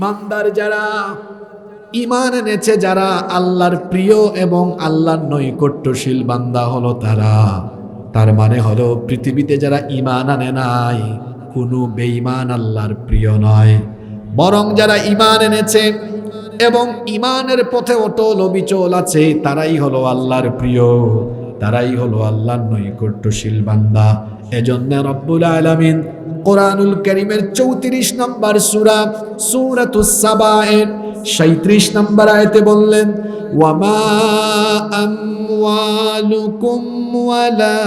ইমানদার যারা, ঈমান এনেছে যারা, আল্লাহর প্রিয় এবং আল্লাহর নৈকট্যশীল বান্দা হলো তারা। তার মানে হলো পৃথিবীতে যারা ঈমান আনে নাই, কোনো বেঈমান আল্লাহর প্রিয় নয়। বরং যারা ঈমান এনেছে এবং ঈমানের পথে অটল অবিচল আছে, তারাই হলো আল্লাহর প্রিয়, তারাই হলো আল্লাহর নৈকট্যশীল বান্দা। এজন্য রব্বুল আলামিন কোরআনুল কারীমের 34 নম্বর সূরা সূরাতুস সাবা-এর 37 নম্বর আয়াতে বললেন, ওয়ামা আমওয়ালুকুম ওয়ালা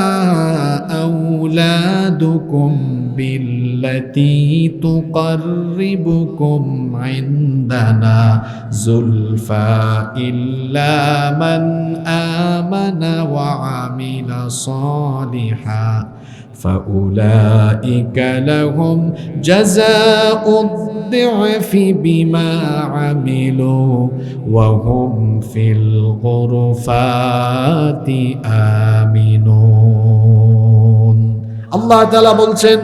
আওলাদুকুম বিল্লাতী তুকাররিবুকুম ইনদানা যুলফা ইল্লা মান আমানা ওয়া আমিলা সালিহা فأولئك لهم جزاء الضعف بما عملوا وهم في الغرفات آمنون। আল্লাহ তাআলা বলছেন,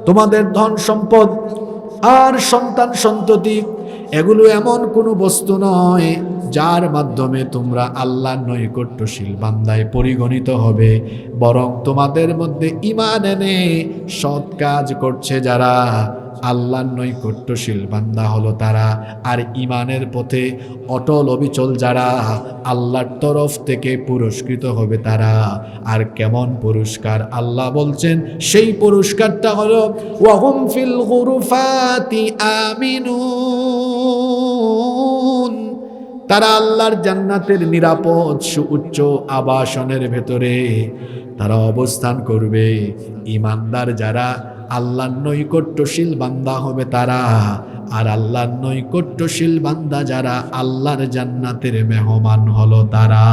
তোমাদের ধন সম্পদ আর সন্তান সন্ততি এগুলো এমন কোনো বস্তু নয় যার মাধ্যমে তোমরা আল্লাহর নৈকট্যশীল বান্দায় পরিগণিত হবে, বরং তোমাদের মধ্যে ঈমান এনে সৎ কাজ করছে যারা, আল্লাহর নৈকট্যশীল বান্দা হলো তারা। আর ঈমানের পথে অটল অবিচল যারা, আল্লাহর তরফ থেকে পুরস্কৃত হবে তারা। আর কেমন পুরস্কার? আল্লাহ বলছেন সেই পুরস্কারটা হলো ওয়াহুম ফিল গুরুফাতি আমিনুন। তারা আল্লাহর জান্নাতের নিরাপদ সুউচ্চ আবাসনের ভেতরে তারা অবস্থান করবে। ঈমানদার যারা, আল্লাহর নৈকট্যশীল বান্দা হবে তারা। আর আল্লাহর নৈকট্যশীল বান্দা যারা, আল্লাহর জান্নাতের মেহমান হলো তারা।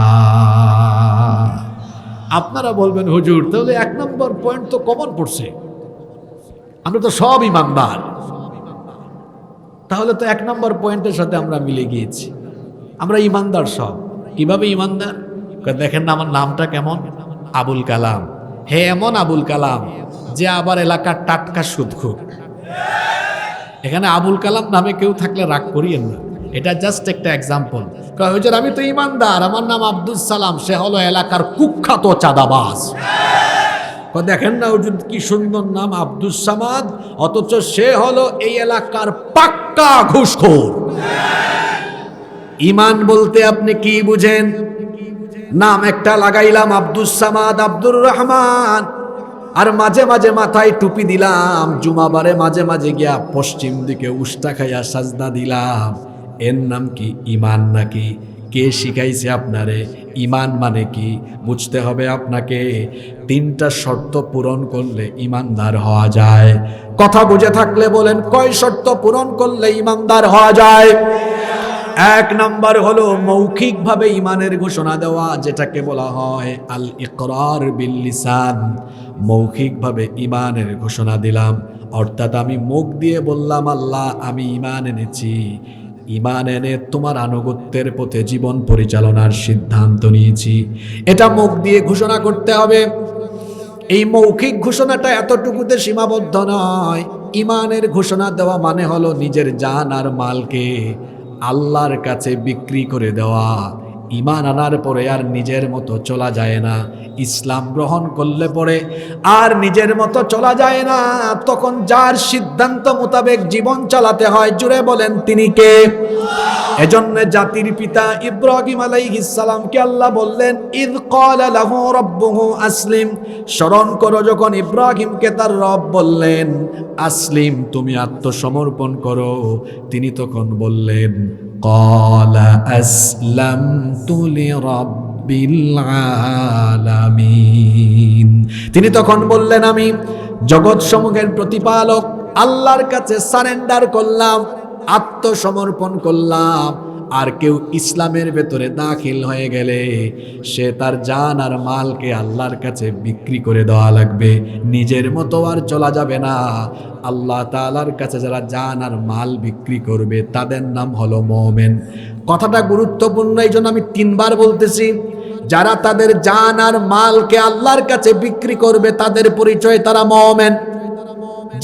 আপনারা বলবেন, হুজুর তাহলে 1 নম্বর পয়েন্ট তো কমন পড়ছে, আমরা তো সব ঈমানদার, তাহলে তো 1 নম্বর পয়েন্টের সাথে আমরা মিলে গিয়েছি, আমরা ঈমানদার সব। কিভাবে ঈমানদার? দেখেন না আমার নামটা কেমন, আবুল কালাম। হে এমন আবুল কালাম যে আবার এলাকার টাটকা সুদখোর। এখানে আবুল কালাম নামে কেউ থাকলে রাগ করিয়েন না, এটা জাস্ট একটা এক্সাম্পল। হুজুর আমি তো ঈমানদার, আমার নাম আব্দুল সালাম, সে হলো এলাকার কুখ্যাত চাঁদাবাজ। দেখেন না হুজুর কি সুন্দর নাম আব্দুস সামাদ, অথচ সে হলো এই এলাকার পাক্কা ঘুষখোর। ঈমান বলতে আপনি কি বুঝেন? নাম একটা লাগাইলাম আব্দুস সামাদ, আব্দুর রহমান, আর মাঝে মাঝে মাথায় টুপি দিলাম, জুমাবারে মাঝে মাঝে গিয়া পশ্চিম দিকে উষ্টা খাইয়া সাজদা দিলাম। এর নাম কি ঈমান নাকি? কে শিখাইছে আপনারে? ঈমান মানে কি বুঝতে হবে আপনাকে। 3টা শর্ত পূরণ করলে ঈমানদার হওয়া যায়। কথা বুঝে থাকলে বলেন, কয় শর্ত পূরণ করলে ঈমানদার হওয়া যায়? 1 নম্বর হলো মৌখিকভাবে ঈমানের ঘোষণা দেওয়া, যেটাকে বলা হয় আল ইকরার বিল লিসান। মৌখিকভাবে ঈমানের ঘোষণা দিলাম, অর্থাৎ আমি মুখ দিয়ে বললাম আল্লাহ আমি ঈমান এনেছি, ঈমান এনে তোমার আনুগত্যের পথে জীবন পরিচালনার সিদ্ধান্ত নিয়েছি। এটা মুখ দিয়ে ঘোষণা করতে হবে। এই মৌখিক ঘোষণাটা এতটুকুতে সীমাবদ্ধ নয়। ঈমানের ঘোষণা দেওয়া মানে হলো নিজের জান আর মালকে আল্লাহর কাছে বিক্রি করে দেওয়া। ঈমান আনার পরে আর নিজের মতো চলা যায় না। ইসলাম গ্রহণ করলে পরে আর নিজের মতো চলা যায় না। তখন যার সিদ্ধান্ত মোতাবেক জীবন চালাতে হয়, জুড়ে বলেন তিনি কে? এজন্য জাতির পিতা ইব্রাহিম আলাইহিস সালামকে আল্লাহ বললেন, ইয ক্বালা লাহু রাব্বুহু আসলিম। স্মরণ করো যখন ইব্রাহিমকে তার রব বললেন আসলিম, তুমি আত্মসমর্পণ করো, তিনি তখন বললেন ক্বালা আসলামতু লিরাব্বিল আলামিন। তিনি তখন বললেন আমি জগৎ সমূহের প্রতিপালক আল্লাহর কাছে সারেন্ডার করলাম, আত্মসমর্পণ করলাম। আর কেউ ইসলামের ভেতরে দাখিল হয়ে গেলে সে তার জান আর মালকে আল্লাহর কাছে বিক্রি করে দেওয়া লাগবে, নিজের মতো আর চলা যাবে না। আল্লাহ তাআলার কাছে যারা জান আর মাল বিক্রি করবে তাদের নাম হলো মুমিন। কথাটা গুরুত্বপূর্ণ, এই জন্য আমি 3 বার বলতেছি। যারা তাদের জান আর মালকে আল্লাহর কাছে বিক্রি করবে তাদের পরিচয় তারা মুমিন।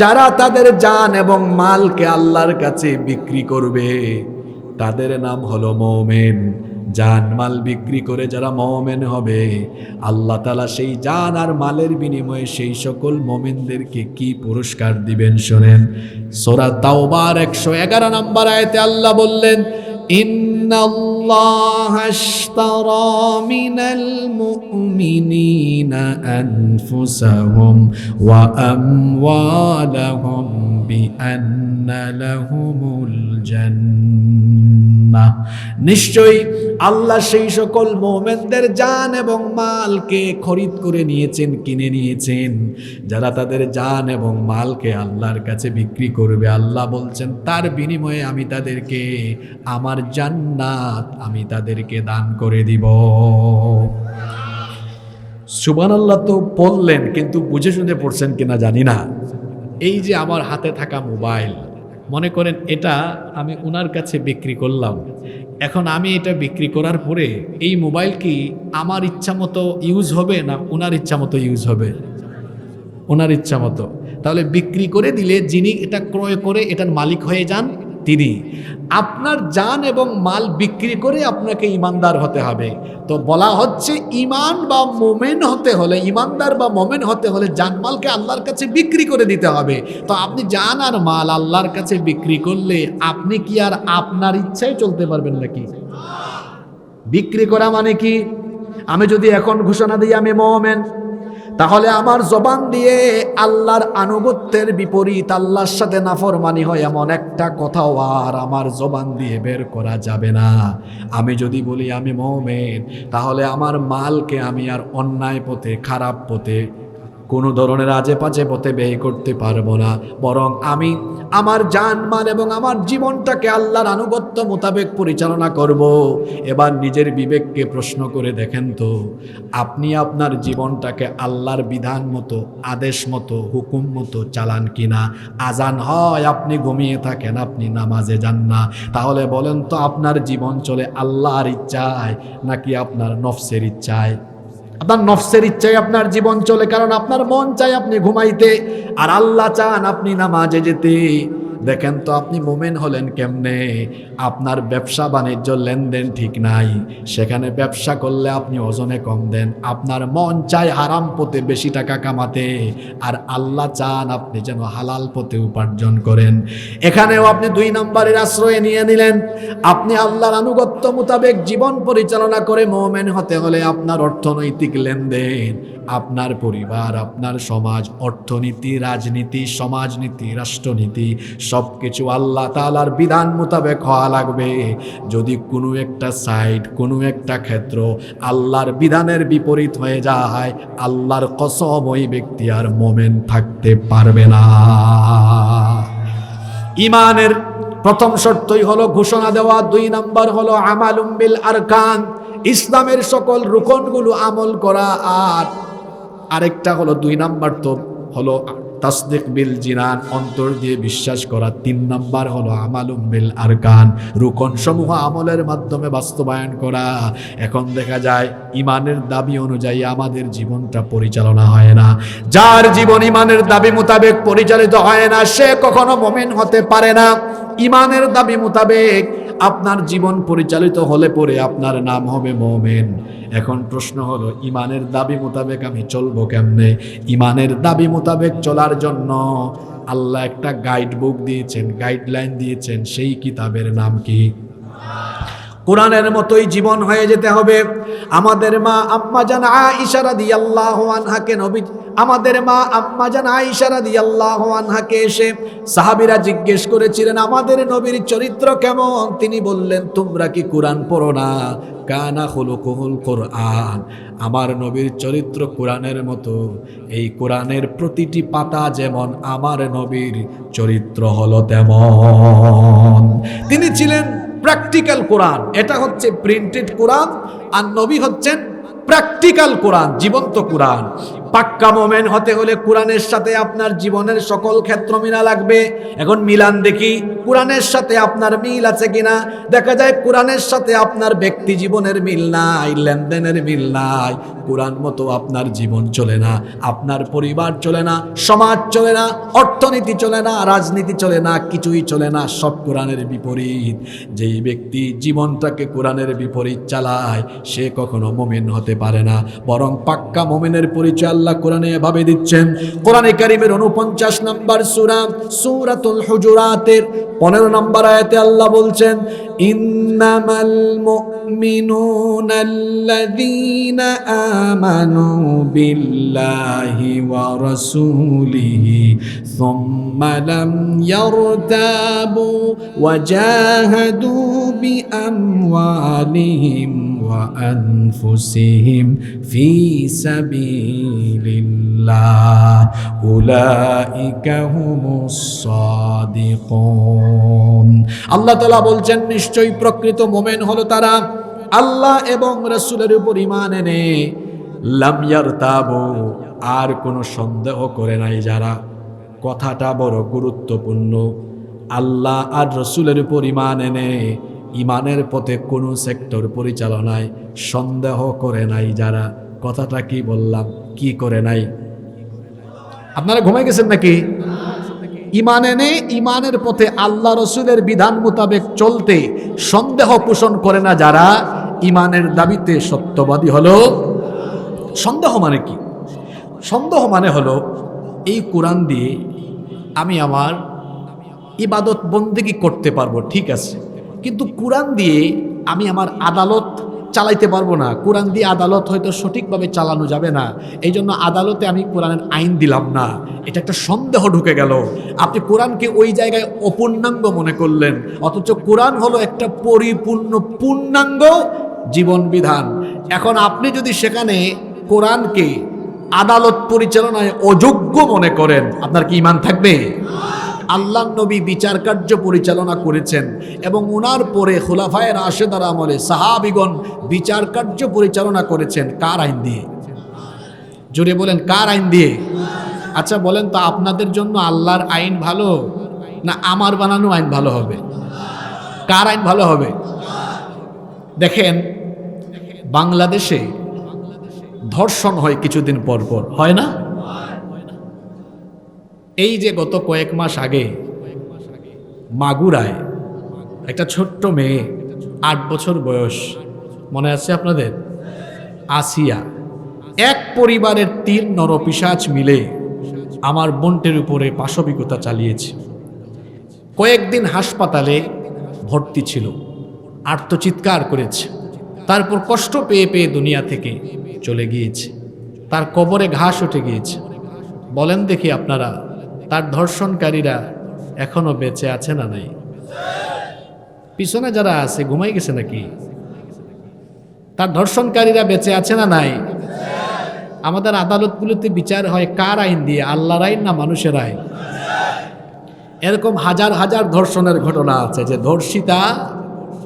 যারা তাদের জান এবং মালকে আল্লাহর কাছে বিক্রি করবে তাদের নাম হলো মুমিন। জান মাল বিক্রি করে যারা মুমিন হবে, আল্লাহ তাআলা সেই জান আর মালের বিনিময়ে সেই সকল মুমিনদেরকে কি পুরস্কার দিবেন শোনেন। সূরা তাওবার 111 নম্বর আয়াতে আল্লাহ বললেন, ইন্নাল্লাহা আশতারা মিনাল মুমিনিনা আনফুসাহুম ওয়া আমওয়ালাহুম বিআন্না লাহুমুল জান্নাহ। নিশ্চয়ই আল্লাহ সেই সকল মুমিনদের জান এবং মালকে খরিদ করে নিয়েছেন, কিনে নিয়েছেন। যারা তাদের জান এবং মালকে আল্লাহর কাছে বিক্রি করবে, আল্লাহ বলছেন তার বিনিময়ে আমি তাদেরকে আমার জান্নাত আমি তাদেরকে দান করে দিব। সুবহানাল্লাহ তো পড়লেন, কিন্তু বুঝে শুনে পড়ছেন কিনা জানি না। এই যে আমার হাতে থাকা মোবাইল, মনে করেন এটা আমি ওনার কাছে বিক্রি করলাম। এখন আমি এটা বিক্রি করার পরে এই মোবাইল কি আমার ইচ্ছা মতো ইউজ হবে না ওনার ইচ্ছা মতো ইউজ হবে? ওনার ইচ্ছা মতো। তাহলে বিক্রি করে দিলে যিনি এটা ক্রয় করে এটার মালিক হয়ে যান তিনি। আপনার জান এবং মাল বিক্রি করে আপনাকে ইমানদার হতে হবে। তো বলা হচ্ছে ইমান বা মোমেন হতে হলে, ইমানদার বা মোমেন হতে হলে জানমালকে আল্লাহর কাছে বিক্রি করে দিতে হবে। তো আপনি জান আর মাল আল্লাহর কাছে বিক্রি করলে আপনি কি আর আপনার ইচ্ছায় চলতে পারবেন নাকি? বিক্রি করা মানে কি? আমি যদি এখন ঘোষণা দিই আমি মোমেন, তাহলে আমার জবান দিয়ে আল্লাহর আনুগত্যের বিপরীত, আল্লাহর সাথে নাফরমানি হয় এমন একটা কথাও আর আমার জবান দিয়ে বের করা যাবে না। আমি যদি বলি আমি মুমিন, তাহলে আমার মালকে আমি আর অন্যায় পথে, খারাপ পথে, কোনো ধরনের আজে পাজে পথে ব্যয় করতে পারবো না। বরং আমি আমার জান মাল এবং আমার জীবনটাকে আল্লাহর আনুগত্য মোতাবেক পরিচালনা করব। এবার নিজের বিবেককে প্রশ্ন করে দেখেন তো, আপনি আপনার জীবনটাকে আল্লাহর বিধান মতো, আদেশ মতো, হুকুম মতো চালান কিনা? আজান হয় আপনি ঘুমিয়ে থাকেন, আপনি নামাজে যান না। তাহলে বলেন তো আপনার জীবন চলে আল্লাহর ইচ্ছায় নাকি আপনার নফসের ইচ্ছায়? আপনার নফসের ইচ্ছায় আপনার জীবন চলে, কারণ আপনার মন চায় আপনি ঘুমাইতে, আর আল্লাহ চান আপনি নামাজে যেতে। দেখেন তো আপনি মুমিন হলেন কেমনে? আপনার ব্যবসা বাণিজ্য লেনদেন ঠিক নাই, সেখানে ব্যবসা করলে আপনি ওজনে কম দেন। আপনার মন চায় হারাম পথে বেশি টাকা কামাতে, আর আল্লাহ চান আপনি যেন হালাল পথে উপার্জন করেন। এখানেও আপনি 2 নম্বরের আশ্রয় নিয়ে নিলেন। আপনি আল্লাহর আনুগত্য মোতাবেক জীবন পরিচালনা করে মুমিন হতে হলে আপনার অর্থনৈতিক লেনদেন, আপনার পরিবার, আপনার সমাজ, অর্থনীতি, রাজনীতি, সমাজনীতি, রাষ্ট্রনীতি সবকিছু আল্লাহ তাআলার বিধান মোতাবেক হওয়া লাগবে। যদি কোনো একটা সাইড, কোনো একটা ক্ষেত্র আল্লাহর বিধানের বিপরীত হয়ে যায়, আল্লাহর কসম ওই ব্যক্তি আর মুমিন থাকতে পারবে না। ইমানের প্রথম শর্তই হলো ঘোষণা দেওয়া, 2 নম্বর হলো আমালুম বিল আরকান, ইসলামের সকল রুকনগুলো আমল করা, আর আরেকটা হলো 2 নম্বর তো হলো তাসদিক বিল জিনান, অন্তর দিয়ে বিশ্বাস করা। 3 নম্বর হলো আমালুম বিল আরকান, রুকন সমূহ আমলের মাধ্যমে বাস্তবায়ন করা। এখন দেখা যায় ইমানের দাবি অনুযায়ী আমাদের জীবনটা পরিচালনা হয় না। যার জীবন ইমানের দাবি মোতাবেক পরিচালিত হয় না, সে কখনো মুমিন হতে পারে না। ইমানের দাবি মোতাবেক আপনার জীবন পরিচালিত হলে পরে আপনার নাম হবে মুমিন। এখন প্রশ্ন হলো ইমানের দাবি মোতাবেক আমি চলবো কেমনে? ইমানের দাবি মোতাবেক চলার জন্য আল্লাহ একটা গাইড বুক দিয়েছেন, গাইডলাইন দিয়েছেন। সেই কিতাবের নাম কি? কোরআনের মতোই জীবন হয়ে যেতে হবে। আমাদের মা আম্মাজান আয়েশা রাদিয়াল্লাহু আনহাকে নবী, আমাদের মা আম্মাজান আয়েশা রাদিয়াল্লাহু আনহাকে এসে সাহাবীরা জিজ্ঞেস করেছিলেন আমাদের নবীর চরিত্র কেমন? তিনি বললেন, তোমরা কি কোরআন পড়ো না? কানা খুলুকুহুল কোরআন, আমার নবীর চরিত্র কোরআনের মতো। এই কোরআনের প্রতিটি পাতা যেমন, আমার নবীর চরিত্র হলো তেমন। তিনি ছিলেন প্র্যাকটিক্যাল কোরআন। এটা হচ্ছে প্রিন্টেড কোরআন, আর নবী হচ্ছেন প্র্যাকটিক্যাল কোরআন, জীবন্ত কোরআন। পাক্কা মোমেন হতে হলে কোরআনের সাথে আপনার জীবনের সকল ক্ষেত্র মিলা লাগবে। এখন মিলান দেখি কোরআনের সাথে আপনার মিল আছে কিনা। দেখা যায় কোরআনের সাথে আপনার ব্যক্তি জীবনের মিল নাই, লেনদেনের মিল নাই। কোরআন মতো আপনার জীবন চলে না, আপনার পরিবার চলে না, সমাজ চলে না, অর্থনীতি চলে না, রাজনীতি চলে না, কিছুই চলে না, সব কোরআনের বিপরীত। যেই ব্যক্তি জীবনটাকে কোরআনের বিপরীত চালায় সে কখনো মুমিন হতে পারে না। বরং পাক্কা মুমিনের পরিচয় আল্লাহ কোরআনে এভাবে দিচ্ছেন। কোরআনে কারীমের 49 নম্বর সূরা সূরাতুল হুজুরাতের 15 নম্বর আয়াতে আল্লাহ বলছেন, ইন্নামাল মুমিনুনাল্লাযীনা আমানু বিল্লাহি ওয়া রাসূলিহি সুম্মা লাম ইয়ারতাবু ওয়া জাহাদু বিআমওয়ালিহিম ওয়া আনফুসিহিম ফি সাবিলিল্লাহ উলাইকা হুমুস সাদিকুন। আল্লাহ তাআলা বলছেন, নিশ্চয়ই প্রকৃত মুমিন হলো তারা আল্লাহ এবং রাসূলের উপর ঈমান এনে লাম ইয়ারতাবু, আর কোনো সন্দেহ করে নাই যারা। কথাটা বড় গুরুত্বপূর্ণ। আল্লাহ আর রাসূলের উপর ঈমান এনে ঈমানের পথে কোনো সেক্টর পরিচালনায় সন্দেহ করে নাই যারা। কথাটা কি বললাম? কি করে নাই? আপনারা ঘুমাই গেছেন নাকি? ঈমান এনে ঈমানের পথে আল্লাহ রাসূলের বিধান মোতাবেক চলতে সন্দেহ পোষণ করে না যারা, ঈমানের দাবিতে সত্যবাদী হলো। সন্দেহ মানে কি? সন্দেহ মানে হলো এই কোরআন দিয়ে আমি আমার ইবাদত বন্দেগী করতে পারবো, ঠিক আছে, কিন্তু কোরআন দিয়ে আমি আমার আদালত চালাইতে পারবো না। কোরআন দিয়ে আদালত হয়তো সঠিকভাবে চালানো যাবে না, এই জন্য আদালতে আমি কোরআনের আইন দিলাম না। এটা একটা সন্দেহ ঢুকে গেল। আপনি কোরআনকে ওই জায়গায় অপূর্ণাঙ্গ মনে করলেন, অথচ কোরআন হলো একটা পরিপূর্ণ পূর্ণাঙ্গ জীবন বিধান। এখন আপনি যদি সেখানে কোরআনকে আদালত পরিচালনায় অযোগ্য মনে করেন, আপনার কি ঈমান থাকবে? আল্লাহ নবী বিচার কার্য পরিচালনা করেছেন এবং ওনার পরে খুলাফায়ে রাশেদার আমলে সাহাবীগণ বিচার কার্য পরিচালনা করেছেন। কার আইন দিয়ে? জোরে বলেন, কার আইন দিয়ে? আচ্ছা বলেন তো, আপনাদের জন্য আল্লাহর আইন ভালো না আমার বানানো আইন ভালো হবে? কার আইন ভালো হবে? দেখেন, বাংলাদেশে ধর্ষণ হয় কিছুদিন পর পর, হয় না? এই যে গত কয়েক মাস আগে মাগুরায় একটা ছোট্ট মেয়ে, 8 বছর বয়স, মনে আছে আপনাদের? আসিয়া। এক পরিবারের 3 নরপিশাচ মিলে আমার বোনটির উপরে পাশবিকতা চালিয়েছে। কয়েকদিন হাসপাতালে ভর্তি ছিল, আর্তচিৎকার করেছে, তারপর কষ্ট পেয়ে পেয়ে দুনিয়া থেকে চলে গিয়েছে। তার কবরে ঘাস উঠে গিয়েছে। বলেন দেখি আপনারা, তার ধর্ষণকারীরা এখনো বেঁচে আছে না নাই? পিছনে যারা আছে ঘুমাই গেছে নাকি? তার ধর্ষণকারীরা বেঁচে আছে না নাই? আমাদের আদালতগুলোতে বিচার হয় কার আইন দিয়ে? আল্লাহর আইন না মানুষের আইন? এরকম হাজার হাজার ধর্ষণের ঘটনা আছে যে ধর্ষিতা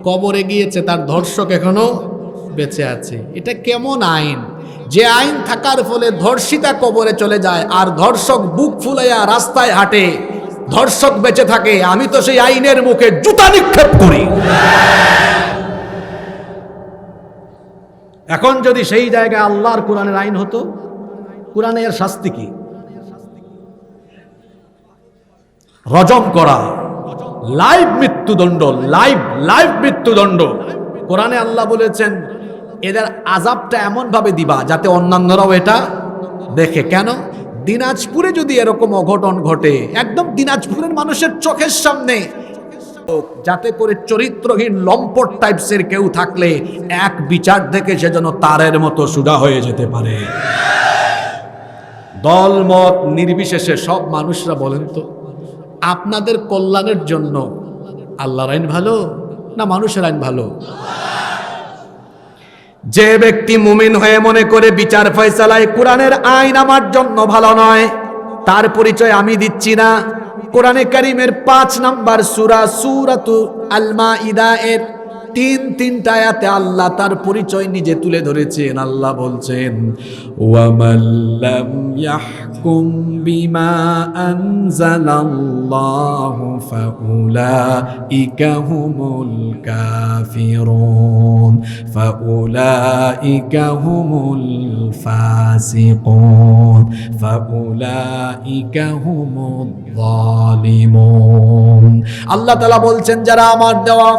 কবরে গিয়েছে, তার ধর্ষক এখনো বেঁচে আছে। এটা কেমন আইন? যে আইন থাকার ফলে ধর্ষিতা কবরে চলে যায় আর ধর্ষক বুক ফুলাইয়া রাস্তায় হাঁটে, ধর্ষক বেঁচে থাকে, আমি তো সেই আইনের মুখে জুতা নিক্ষেপ করি। এখন যদি সেই জায়গায় আল্লাহর কোরআনের আইন হতো, কোরআনের শাস্তি কি? রজম করা, লাইভ মৃত্যুদণ্ড, লাইভ মৃত্যুদণ্ড। কোরআনে আল্লাহ বলেছেন এদের আযাবটা এমন ভাবে দিবা যাতে অন্যান্যরাও এটা দেখে। কেন? দিনাজপুরে যদি এরকম অঘটন ঘটে, একদম দিনাজপুরের মানুষের চোখের সামনে, যাতে করে চরিত্রহীন লম্পট টাইপসের কেউ থাকলে এক বিচার থেকে সে যেন তারের মতো সোজা হয়ে যেতে পারে। দল মত নির্বিশেষে সব মানুষরা বলেন তো, আপনাদের কল্যাণের জন্য আল্লাহর আইন ভালো না মানুষের আইন ভালো? যে ব্যক্তি মুমিন হয়ে মনে করে বিচার ফয়সালায় কোরআনের আইন আমার জন্য ভালো নয়, তার পরিচয় আমি দিচ্ছি না। কোরআনে কারীমের 5 নম্বর সূরা সূরাতুল আল মাইদা এর তিনটা আয়াতে আল্লাহ তার পরিচয় নিজে তুলে ধরেছেন। আল্লাহ বলছেন, ওয়ামাল্লাম ইয়াহকুম বিমা আনজালাল্লাহু ফাউলাইকা হুমুল কাফিরুন ফাউলাইকা হুমুল ফাসিকুন ফাউলাইকা হুমুল যালিমুন। আল্লাহ তাআলা বলছেন, যারা আমার দেওয়া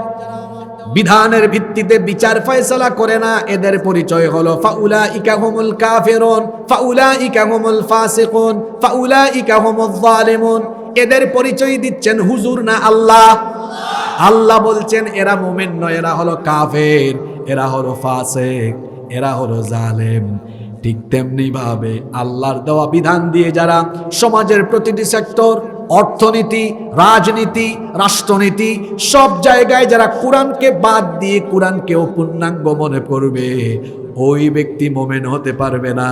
বিধানের ভিত্তিতে বিচার ফয়সালা করে না, এদের পরিচয় হলো ফাউলাইকা হুমুল কাফিরুন ফাউলাইকা হুমুল ফাসিকুন ফাউলাইকা হুমুল যালিমুন। এদের পরিচয় দিচ্ছেন হুজুর না আল্লাহ। আল্লাহ বলছেন এরা মুমিন নয়, এরা হলো কাফের, এরা হলো ফাসিক, এরা হলো জালেম। ঠিক তেমনি ভাবে আল্লাহর দেওয়া বিধান দিয়ে যারা সমাজের প্রতিটি সেক্টর, অর্থনীতি, রাজনীতি, রাষ্ট্রনীতি সব জায়গায় যারা কোরআনকে বাদ দিয়ে কোরআনকেও পূর্ণাঙ্গ মনে করবে, ওই ব্যক্তি মুমিন হতে পারবে না।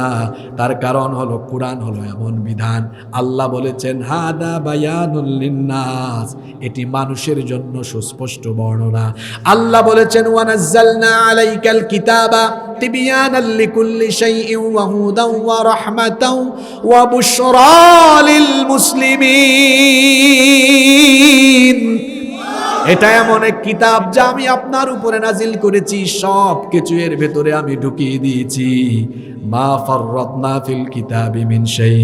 তার কারণ হলো কোরআন হলো এমন বিধান, আল্লাহ বলেছেন হাদা বায়ানুল লিন্নাস, এটি মানুষের জন্য সুস্পষ্ট বর্ণনা। আল্লাহ বলেছেন ওয়ানাজ্জালনা আলাইকাল কিতাবা তিবিয়ানাল লিকুল্লি শাইইন ওয়া হুদান ওয়া রাহমাতান ওয়া বুশরা লিল মুসলিমিন। এটা এমন এক কিতাব যা আমি আপনার উপরে নাজিল করেছি, সব কিছু এর ভেতরে আমি ঢুকিয়ে দিয়েছি। মা ফাররাতনা ফিল কিতাবি মিন শাই,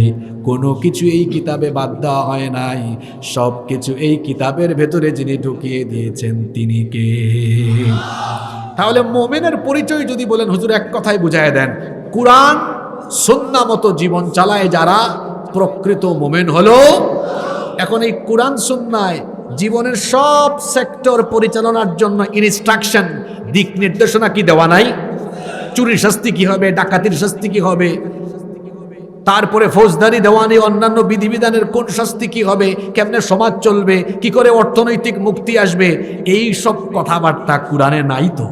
কোনো কিছু এই কিতাবে বাদ দেওয়া হয় নাই, সব কিছু এই কিতাবের ভেতরে যিনি ঢুকিয়ে দিয়েছেন তিনি কে? তাহলে মুমিনের পরিচয় যদি বলেন হুজুর এক কথায় বুঝায় দেন, কুরআন সুন্নাহ মতো জীবন চালায় যারা, প্রকৃত মুমিন হলো। এখন এই কুরআন সুন্নায় জীবনের সব সেক্টর পরিচালনার জন্য ইনস্ট্রাকশন, দিক নির্দেশনা কি দেওয়া নাই? চুরির শাস্তি কি হবে, ডাকাতির শাস্তি কি হবে, তারপরে ফৌজদারি দেওয়ানি অন্যান্য বিধিবিধানের কোন শাস্তি কি হবে, কেমনে সমাজ চলবে, কি করে অর্থনৈতিক মুক্তি আসবে, এই সব কথাবার্তা কোরআনে নাই তো?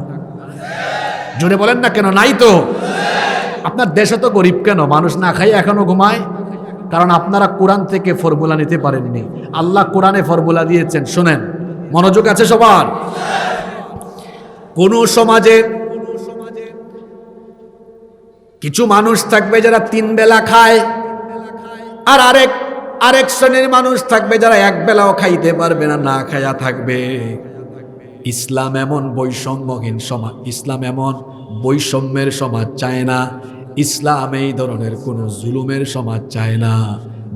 জোরে বলেন না কেন নাই তো? আপনার দেশে তো গরিব কেন, মানুষ না খাই এখনো ঘুমায়? কারণ আপনারা কোরআন থেকে ফর্মুলা নিতে পারেননি। আল্লাহ কোরআনে ফর্মুলা দিয়েছেন, শোনেন, মনোযোগ আছে সবার। কোন সমাজে কিছু মানুষ থাকবে যারা 3 বেলা খায়, আর আরেক শ্রেণীর মানুষ থাকবে যারা 1 বেলাও খাইতে পারবে না, না খায়া থাকবে। ইসলাম এমন বৈষম্যহীন সমাজ, ইসলাম এমন বৈষম্যের সমাজ চায় না। ইসলাম এই ধরনের কোনো জুলুমের সমাজ চায় না,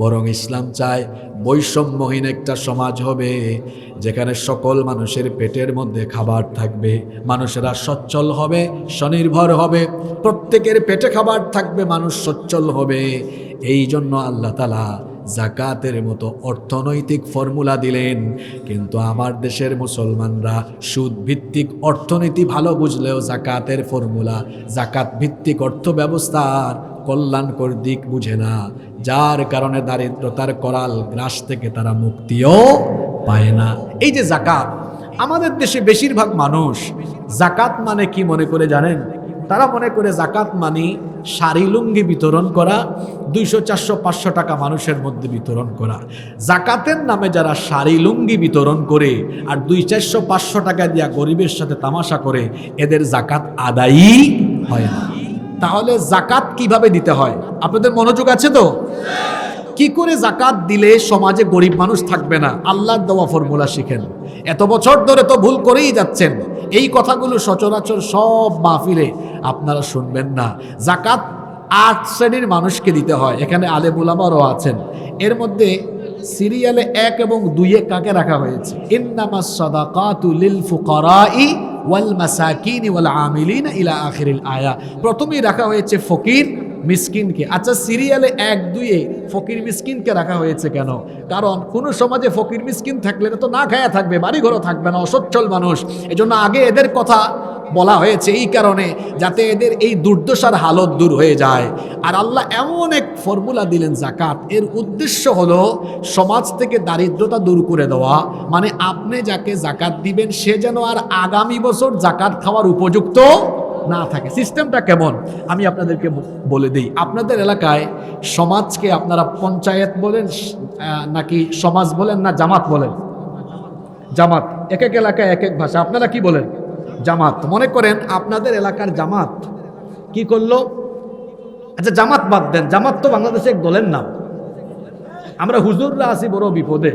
বরং ইসলাম চায় বৈষম্যহীন একটা সমাজ হবে, যেখানে সকল মানুষের পেটের মধ্যে খাবার থাকবে, মানুষেরা সচ্ছল হবে, স্বনির্ভর হবে, প্রত্যেকের পেটে খাবার থাকবে, মানুষ সচ্ছল হবে। এই জন্য আল্লাহ তাআলা জাকাতের মতো অর্থনৈতিক ফর্মুলা দিলেন। কিন্তু আমার দেশের মুসলমানরা সুদ ভিত্তিক অর্থনীতি ভালো বুঝলেও জাকাতের ফর্মুলা, জাকাত ভিত্তিক অর্থ ব্যবস্থার কল্যাণকর দিক বুঝে না, যার কারণে দারিদ্রতার করাল গ্রাস থেকে তারা মুক্তিও পায় না। এই যে জাকাত, আমাদের দেশে বেশিরভাগ মানুষ জাকাত মানে কি মনে করে জানেন? তারা মনে করে জাকাত মানে শাড়ি লুঙ্গি বিতরণ করা, 200, 400, 500 টাকা মানুষের মধ্যে বিতরণ করা। জাকাতের নামে যারা শাড়ি লুঙ্গি বিতরণ করে আর 200, 400, 500 টাকা দিয়া গরিবের সাথে তামাশা করে, এদের জাকাত আদায়ই হয় না। তাহলে জাকাত কিভাবে দিতে হয়? আপনাদের মনোযোগ আছে তো? কি করে জাকাত দিলে সমাজে গরিব মানুষ থাকবে না? আল্লাহর দেওয়া ফর্মুলা শিখেন। এত বছর ধরে তো ভুল করেই যাচ্ছেন। এই কথাগুলো সচরাচর সব মাহফিলে আপনারা শুনবেন না। জাকাত 8 শ্রেণীর মানুষকে দিতে হয়, এখানে আলেম উলামারও আছেন। এর মধ্যে সিরিয়ালে 1 এবং 2 কাকে রাখা হয়েছে? ইন্নামাস সাদাকাতু লিল ফুকারাই ওয়াল মাসাকিন ওয়াল আমিলিনা ইলা আখিরিল আয়া। প্রথমেই রাখা হয়েছে ফকির মিসকিনকে। আচ্ছা, সিরিয়ালে 1-2 ফকির মিসকিনকে রাখা হয়েছে কেন? কারণ কোন সমাজে ফকির মিসকিন থাকলে তো না খায়া থাকবে, বাড়ি ঘরও থাকবে না, অসচ্ছল মানুষ। এজন্য আগে এদের কথা বলা হয়েছে এই কারণে, যাতে এদের এই দুর্দশার হালত দূর হয়ে যায়। আর আল্লাহ এমন এক ফর্মুলা দিলেন জাকাত, এর উদ্দেশ্য হলো সমাজ থেকে দারিদ্রতা দূর করে দেওয়া। মানে আপনি যাকে জাকাত দিবেন সে যেন আর আগামী বছর জাকাত খাওয়ার উপযুক্ত না থাকে। সিস্টেমটা কেমন আমি আপনাদেরকে বলে দিই। আপনাদের এলাকায় সমাজকে আপনারা পঞ্চায়েত বলেন নাকি সমাজ বলেন না জামাত বলেন? জামাত। এক এক এলাকায় এক এক ভাষা। আপনারা কি বলেন? জামাত। মনে করেন আপনাদের এলাকার জামাত কি করলো? আচ্ছা জামাত বাদ দেন, জামাত তো বাংলাদেশে এক দলের নাম। আমরা হুজুররা আছি বড় বিপদে।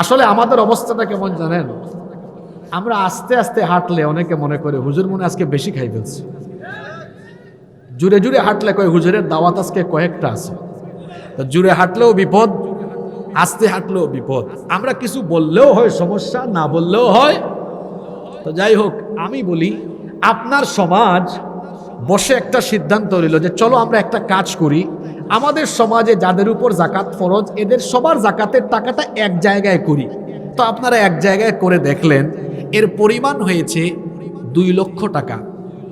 আসলে আমাদের অবস্থাটা কেমন জানেন? আমরা আস্তে আস্তে হাঁটলে অনেকে মনে করে হুজুর মনে আজকে বেশি খাই ফেলছে, জুড়ে জুড়ে হাঁটলে কয় হুজুরের দাওয়াত আজকে কয়েকটা আছে। তো জুড়ে হাঁটলেও বিপদ, আস্তে হাঁটলেও বিপদ। আমরা কিছু বললেও হয় সমস্যা, না বললেও হয়। তো যাই হোক, আমি বলি আপনার সমাজ বসে একটা সিদ্ধান্ত নিল যে চলো আমরা একটা কাজ করি, আমাদের সমাজে যাদের উপর জাকাত ফরজ এদের সবার জাকাতের টাকাটা এক জায়গায় করি। তো আপনারা এক জায়গায় করে দেখলেন, এর পরিমাণ হয়েছে 2 লক্ষ টাকা।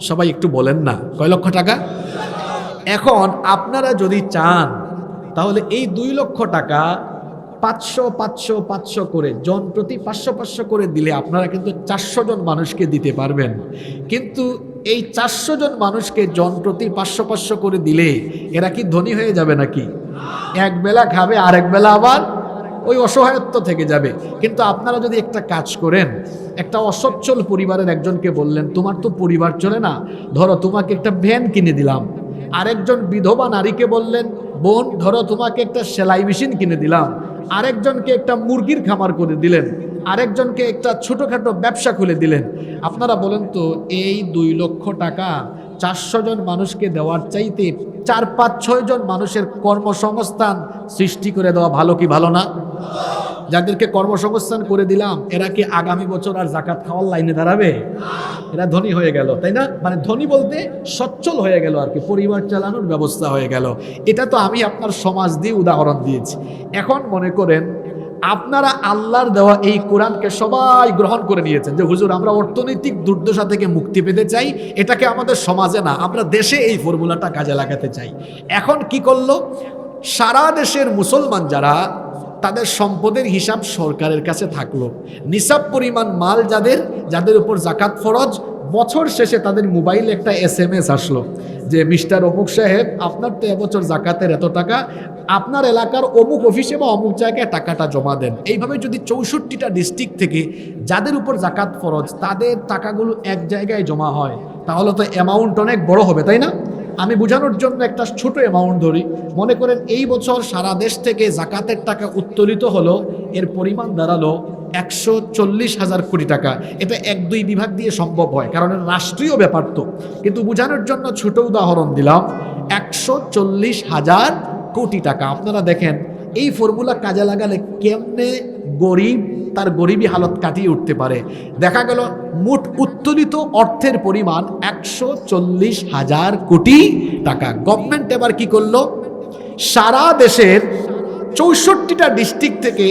সবাই একটু বলেন না, কয় লক্ষ টাকা? এখন আপনারা যদি চান তাহলে এই 2 লক্ষ টাকা 500 500 500 করে জন প্রতি 500 500 করে দিলে আপনারা কিন্তু 400 জন মানুষকে দিতে পারবেন। কিন্তু এই 400 জন মানুষকে জন প্রতি 500 500 করে দিলে এরা কি ধনী হয়ে যাবে নাকি? এক বেলা খাবে, আরেক বেলা আবার ওই অসহায়ত্ব থেকে যাবে। কিন্তু আপনারা যদি একটা কাজ করেন, একটা অসচ্ছল পরিবারের একজনকে বললেন তোমার তো পরিবার চলে না, ধরো তোমাকে একটা ভ্যান কিনে দিলাম। আরেকজন বিধবা নারীকে বললেন বোন ধরো তোমাকে একটা সেলাই মেশিন কিনে দিলাম। আরেকজনকে একটা মুরগির খামার করে দিলেন, আরেকজনকে একটা ছোটখাটো ব্যবসা খুলে দিলেন। আপনারা বলেন তো এই 2 লক্ষ টাকা 400 জন মানুষকে দেওয়ার চাইতে 4 5 6 জন মানুষের কর্মসংস্থান সৃষ্টি করে দেওয়া ভালো কি ভালো না? যাদেরকে কর্মসংস্থান করে দিলাম এরা কি আগামী বছর আর জাকাত খাওয়ার লাইনে দাঁড়াবে? এরা ধনী হয়ে গেল, তাই না? মানে ধনী বলতে সচ্ছল হয়ে গেল আর কি, পরিবার চালানোর ব্যবস্থা হয়ে গেল। এটা তো আমি আপনার সমাজ দিয়ে উদাহরণ দিয়েছি। এখন মনে করেন আপনারা আল্লাহর দেওয়া এই কোরআনকে সবাই গ্রহণ করে নিয়েছেন যে হুজুর আমরা অর্থনৈতিক দুর্দশা থেকে মুক্তি পেতে চাই, এটাকে আমাদের সমাজে না আমরা দেশে এই ফর্মুলাটা কাজে লাগাতে চাই। এখন কি করলো? সারা দেশের মুসলমান যারা তাদের সম্পদের হিসাব সরকারের কাছে থাকলো, নিসাব পরিমাণ মাল যাদের উপর জাকাত ফরজ, বছর শেষে তাদের মোবাইলে একটা SMS আসলো যে মিস্টার অমুক সাহেব আপনার তো এবছর জাকাতের এত টাকা, আপনার এলাকার অমুক অফিসে বা অমুক জায়গায় টাকাটা জমা দেন। এইভাবে যদি 64টা ডিস্ট্রিক্ট থেকে যাদের উপর জাকাত ফরজ তাদের টাকাগুলো এক জায়গায় জমা হয় তাহলে তো অ্যামাউন্ট অনেক বড় হবে, তাই না? আমি বোঝানোর জন্য একটা ছোট অ্যামাউন্ট ধরি। মনে করেন এই বছর সারা দেশ থেকে জাকাতের টাকা উত্তোলিত হলো, এর পরিমাণ দাঁড়ালো 140,000 কোটি টাকা। এটা 1-2 বিভাগ দিয়ে সম্ভব হয়, কারণ রাষ্ট্রীয় ব্যাপার তো। কিন্তু বোঝানোর জন্য ছোট উদাহরণ দিলাম, 140,000 কোটি টাকা। আপনারা দেখেন এই ফর্মুলা কাজে লাগালে কেমনে গরিব তার গরিবী হালত কাটিয়ে উঠতে পারে। দেখা গেল মোট উত্তোলিত অর্থের পরিমাণ 140,000 কোটি টাকা। গভর্নমেন্ট এবার কি করলো? সারা দেশের 64টা ডিস্ট্রিক্ট থেকে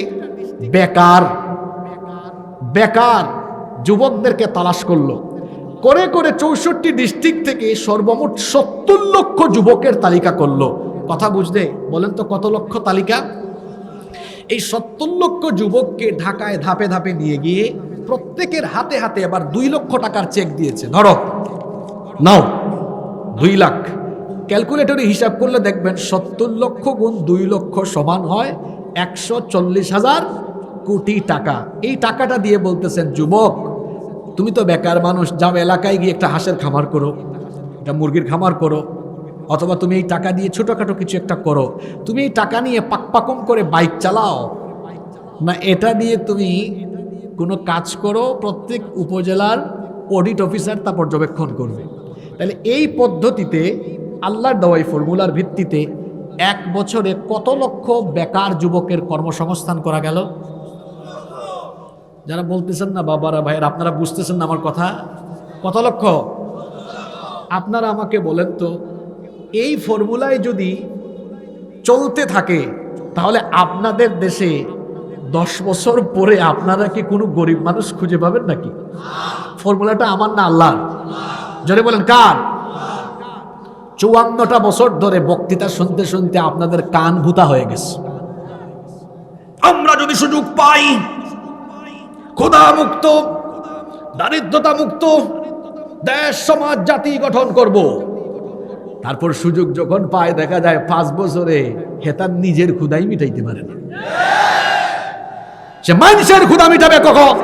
বেকার যুবকদেরকে তালাশ করলো, করে 64 ডিস্ট্রিক্ট থেকে সর্বমোট 70 লক্ষ যুবকের তালিকা করলো। কথা বুঝতে বলেন তো কত লক্ষ তালিকা? এই 70 লক্ষ যুবককে ঢাকায় ধাপে ধাপে নিয়ে গিয়ে প্রত্যেকের হাতে হাতে আবার 2 লক্ষ টাকার চেক দিয়েছে। ধরো নাও 2 লাখ। ক্যালকুলেটরে হিসাব করলে দেখবেন 70 লক্ষ গুণ 2 লক্ষ সমান হয় 140,000 কোটি টাকা। এই টাকাটা দিয়ে বলতেছেন যুবক তুমি তো বেকার মানুষ, যাও এলাকায় গিয়ে একটা হাঁসের খামার করো, একটা মুরগির খামার করো, অথবা তুমি এই টাকা দিয়ে ছোটখাটো কিছু একটা করো। তুমি এই টাকা নিয়ে পাকপাকম করে বাইক চালাও না, এটা দিয়ে তুমি কোনো কাজ করো, প্রত্যেক উপজেলার অডিট অফিসার তা পর্যবেক্ষণ করবে। তাহলে এই পদ্ধতিতে আল্লাহর দেওয়াই ফর্মুলার ভিত্তিতে 1 বছরে কত লক্ষ বেকার যুবকের কর্মসংস্থান করা গেল? যারা বলতেছেন না বাবারা ভাইয়ের, আপনারা বুঝতেছেন না আমার কথা? কত লক্ষ? আপনারা আমাকে বলেন তো এই ফর্মুলায় যদি চলতে থাকে তাহলে আপনাদের দেশে 10 বছর পরে আপনারা কি কোনো গরিব মানুষ খুঁজে পাবেন নাকি? ফর্মুলাটা আমার না আল্লাহর? জোরে বলেন কার? 54টা বছর ধরে বক্তৃতা শুনতে শুনতে আপনাদের কান ভূতা হয়ে গেছে। আমরা যদি সুযোগ পাই ক্ষুধা মুক্ত, দারিদ্রতা মুক্ত দেশ সমাজ জাতি গঠন করব। তারপর সুযোগ যখন পায় দেখা যায় 5 বছরে হেতার নিজের ক্ষুধাই মিটাইতে পারে না, সে মানুষের ক্ষুধা মিটাবে কখন?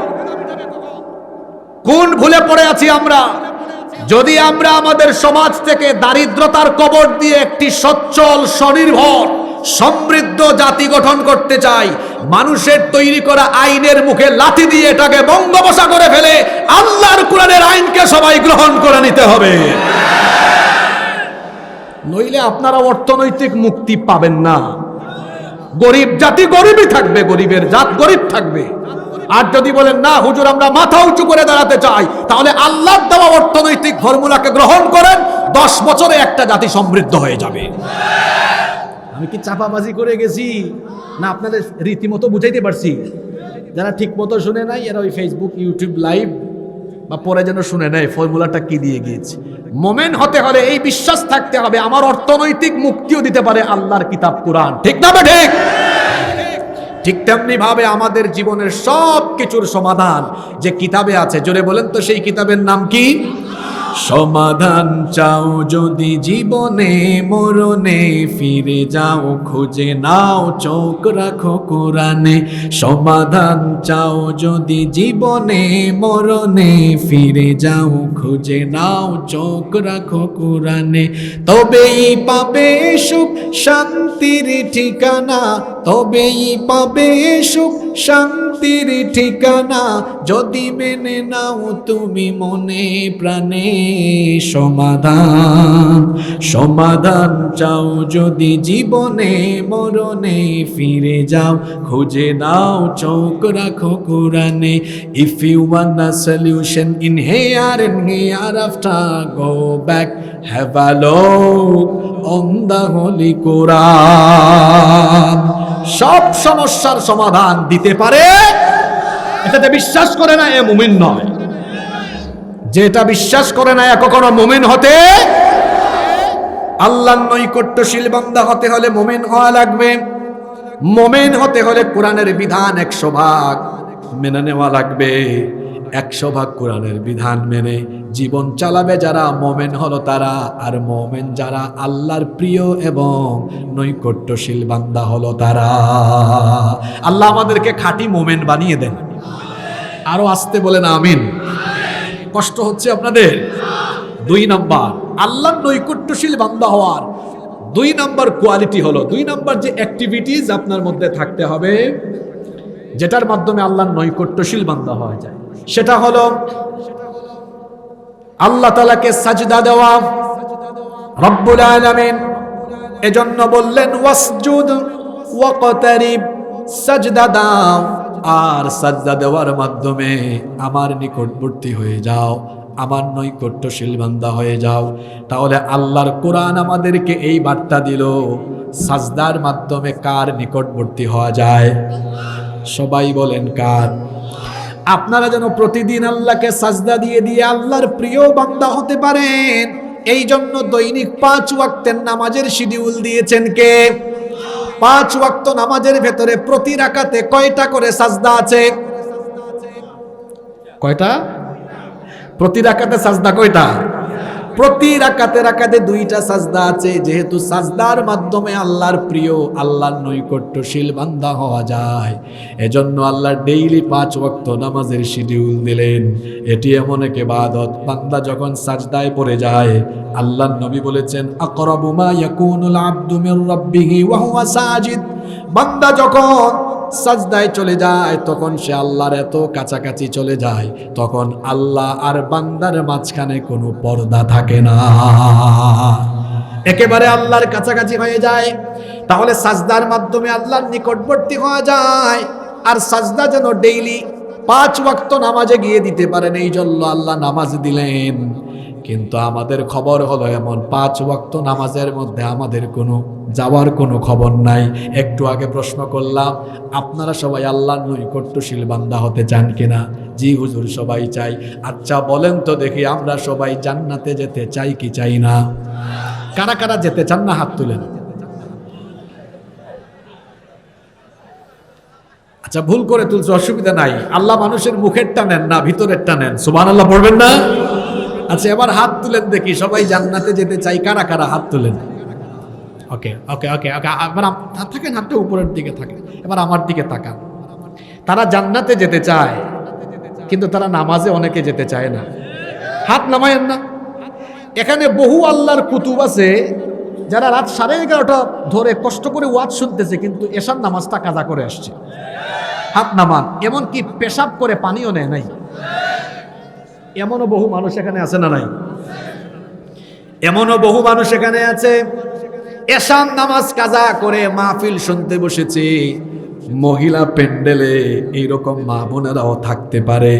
কোন ভুলে পড়ে আছি আমরা? যদি আমরা আমাদের সমাজ থেকে দারিদ্রতার কবর দিয়ে একটি সচ্ছল, স্বনির্ভর, সমৃদ্ধ জাতি গঠন করতে চাই, মানুষের তৈরি করা আইনের মুখে লাথি দিয়ে এটাকে বঙ্গোপসাগরে ফেলে আল্লাহর কোরআনের আইনকে সবাই গ্রহণ করে নিতে হবে। নইলে আপনারা অর্থনৈতিক মুক্তি পাবেন না। গরিব জাতি গরিবই থাকবে, গরিবের জাত গরিব থাকবে। আর যদি বলেন না হুজুর আমরা মাথা উঁচু করে দাঁড়াতে চাই, তাহলে আল্লাহর দেওয়া অর্থনৈতিক ফর্মুলাকে গ্রহণ করেন, 10 বছরে একটা জাতি সমৃদ্ধ হয়ে যাবে। আমি কি চাপাবাজি করে গেছি না আপনাদের রীতিমতো বুঝাইতে পারছি? যারা ঠিক মতো শুনে নাই এরা ওই ফেসবুক, ইউটিউব লাইভ বা পরে যেন শুনে নেয় ফর্মুলাটা কি দিয়ে গিয়েছে। মোমেন হতে হলে এই বিশ্বাস থাকতে হবে আমার অর্থনৈতিক মুক্তিও দিতে পারে আল্লাহর কিতাব কোরআন, ঠিক না? ঠিক। ঠিক তেমনি ভাবে আমাদের জীবনের সব কিছুর সমাধান যে কিতাবে আছে, জোরে বলেন তো সেই কিতাবের নাম কি? সমাধান চাও যদি জীবনে মরণে, ফিরে যাও খুঁজে নাও চোখ রাখো কোরআনে। সমাধান চাও যদি জীবনে মরণে, ফিরে যাও খুঁজে নাও চোখ রাখো কোরআনে। তবেই পাবে সুখ শান্তির ঠিকানা, তবেই পাবে সুখ শান্তির ঠিকানা, যদি মেনে নাও তুমি মনে প্রাণে। সমাধান, সমাধান চাও যদি জীবনে মরণে, ফিরে যাও খুঁজে নাও চোখ রাখো কোরআনে। If you want a solution in here and hereafter, go back, have a look on the holy Quran. সব সমস্যার সমাধান দিতে পারে, এটাতে বিশ্বাস করে না এ মুমিন নয়। যেটা বিশ্বাস করে না কখনো মুমিন হতে। আল্লাহর নৈকট্যশীল বান্দা হতে হলে মুমিন হওয়া লাগবে। মুমিন হতে হলে কোরআনের বিধান 100 ভাগ মেনে নেওয়া লাগবে। 100 ভাগ কোরআনের বিধান মেনে জীবন চালাবে যারা, মুমিন হলো তারা। আর মুমিন যারা, আল্লাহর প্রিয় এবং নৈকট্যশীল বান্দা হলো তারা। আল্লাহ আমাদেরকে খাঁটি মুমিন বানিয়ে দেন। আরো আসতে বলেন আমিন। কষ্ট হচ্ছে আপনাদের? 2 নাম্বার আল্লাহর নৈকট্যশীল বান্দা হওয়ার 2 নাম্বার কোয়ালিটি হলো, 2 নাম্বার যে অ্যাক্টিভিটিস আপনার মধ্যে থাকতে হবে, যেটার মাধ্যমে আল্লাহর নৈকট্যশীল বান্দা হওয়া যায়, সেটা হলো আল্লাহ তাআলাকে সাজদা দেওয়া। রব্বুল আলামিন এজন্য বললেন ওয়াসজুদ ওয়াকতারিব, সাজদা দাও আর সাজদা দেওয়ার মাধ্যমে আমার নিকটবর্তী হয়ে যাও, আমার নৈকট্যশীল বান্দা হয়ে যাও। তাহলে আল্লাহর কোরআন আমাদেরকে এই বার্তা দিল, সাজদার মাধ্যমে কার নিকটবর্তী হওয়া যায়? সবাই বলেন কার? আপনারা যেন প্রতিদিন আল্লাহকে সাজদা দিয়ে দিয়ে আল্লাহর প্রিয় বান্দা হতে পারেন, এই জন্য দৈনিক 5 ওয়াক্তের নামাজের শিডিউল দিয়েছেন কে? 5 ওয়াক্ত নামাজের ভেতরে প্রতি রাকাতে কয়টা করে সাজদা আছে? কয়টা? প্রতি রাকাতে সাজদা কয়টা? প্রতি রাকাতে রাকাতে 2টা সাজদা আছে। যেহেতু সাজদার মাধ্যমে আল্লাহর প্রিয়, আল্লাহর নৈকট্যশীল বান্দা হওয়া যায়, এজন্য আল্লাহ ডেইলি 5 ওয়াক্ত নামাজের শিডিউল দিলেন। এটি এমন এক ইবাদত, বান্দা যখন সাজদায় পড়ে যায়, আল্লাহর নবী বলেছেন আকরাবু মা ইয়াকুনুল আবদু মির রাব্বিহি ওয়া হুয়া সাজিদ। বান্দা যখন সাজদায় চলে যায় তখন সে আল্লাহর এত কাছাকাছি চলে যায়, তখন আল্লাহ আর বান্দার মাঝখানে কোনো পর্দা থাকে না, একেবারে আল্লাহর কাছাকাছি হয়ে যায়। তাহলে সাজদার মাধ্যমে আল্লাহর নিকটবর্তী হওয়া যায়। আর সাজদা যেন ডেইলি 5 ওয়াক্ত নামাজে গিয়ে দিতে পারেন, এই জন্য আল্লাহ নামাজ দিলেন। কিন্তু আমাদের খবর হলো এমন, 5 ওয়াক্ত নামাজের মধ্যে আমাদের কোনো যাওয়ার কোনো খবর নাই। একটু আগে প্রশ্ন করলাম, আপনারা সবাই আল্লাহর নৈকট্যশীল বান্দা হতে চান কিনা? জি হুজুর সবাই চাই। আচ্ছা বলেন তো দেখি, আমরা সবাই জান্নাতে যেতে চাই কি চাই না? কারা কারা যেতে চান না হাত তুলেন। আচ্ছা ভুল করে তুলছে, অসুবিধা নাই। আল্লাহ মানুষের মুখেরটা নেন না, ভিতরেরটা নেন। সুবহানাল্লাহ পড়বেন না? আচ্ছা এবার হাত তুলেন দেখি, সবাই জান্নাতে যেতে চাই কারা কারা? হাত তুলেন। ওকে ওকে ওকে ওকে, এবার থাকেন, হাতটা উপরের দিকে থাকে। এবার আমার দিকে তাকান। তারা জান্নাতে যেতে চায়, কিন্তু তারা নামাজে অনেকে যেতে চায় না। হাত নামায়েন না। এখানে বহু আল্লাহর কুতুব আছে যারা রাত 11:30 ধরে কষ্ট করে ওয়াজ শুনতেছে, কিন্তু এশার নামাজটা কাজা করে আসছে। হাত নামান। এমনকি পেশাব করে পানিও নেয় নাই। এমনও বহু মানুষ এখানে আছে না নাই? এমনও বহু মানুষ এখানে আছে এশার নামাজ কাজা করে মাহফিল শুনতে বসেছে। মহিলা প্যান্ডেলে এইরকম মা বোনেরাও থাকতে পারে।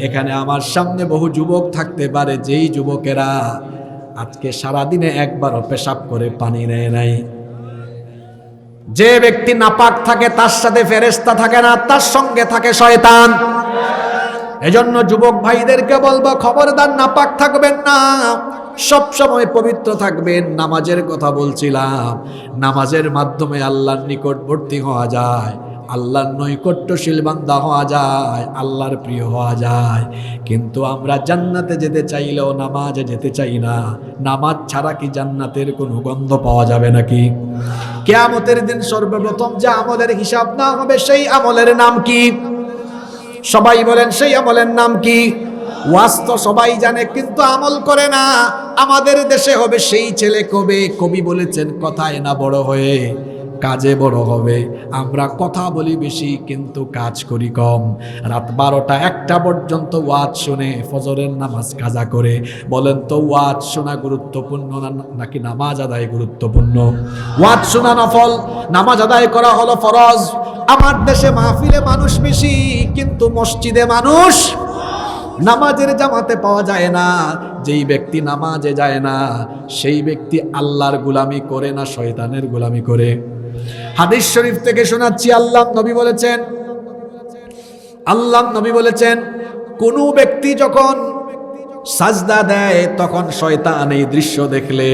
এখানে আমার সামনে বহু যুবক থাকতে পারে, যেই যুবকেরা আজকে সারাদিনে একবারও পেশাব করে পানি নেয় নাই। যে ব্যক্তি নাপাক থাকে তার সাথে ফেরেশতা থাকে না, তার সঙ্গে থাকে শয়তান। এজন্য যুবক ভাইদেরকে বলবো, খবরদার নাপাক থাকবেন না, সব সময় পবিত্র থাকবেন। নামাজের কথা বলছিলাম, নামাজের মাধ্যমে আল্লাহর নিকটবর্তী হওয়া যায়, আল্লাহর নৈকট্যশীল বান্দা হওয়া যায়, আল্লাহর প্রিয় হওয়া যায়। কিন্তু আমরা জান্নাতে যেতে চাইলেও নামাজে যেতে চাই না। নামাজ ছাড়া কি জান্নাতের কোনো গন্ধ পাওয়া যাবে নাকি? কিয়ামতের দিন সর্বপ্রথম যে আমলের হিসাব না হবে, সেই আমলের নাম কি? সবাই বলেন, সেই আমলের নাম কি? ওয়াজ তো সবাই জানে, কিন্তু আমল করে না। আমাদের দেশে হবে সেই ছেলে কবি বলেছেন, কথায় না বড় হয়ে কাজে বড় হবে। আমরা কথা বলি বেশি, কিন্তু কাজ করি কম। রাত 12টা-1টা পর্যন্ত ওয়াজ শুনে ফজরের নামাজ কাজা করে। বলেন তো, ওয়াজ শোনা গুরুত্বপূর্ণ নাকি নামাজ আদায় গুরুত্বপূর্ণ? ওয়াজ শোনা নফল, নামাজ আদায় করা হলো ফরজ। আমার দেশে মাহফিলে মানুষ বেশি, কিন্তু মসজিদে মানুষ নামাজের জামাতে পাওয়া যায় না। যেই ব্যক্তি নামাজে যায় না, সেই ব্যক্তি আল্লাহর গোলামি করে না শয়তানের গোলামি করে। হাদিস শরীফ থেকে শোনাচ্ছি, আল্লাহ নবী বলেছেন কোন ব্যক্তি যখন সাজদা দেয়, তখন শয়তান এই দৃশ্য দেখলে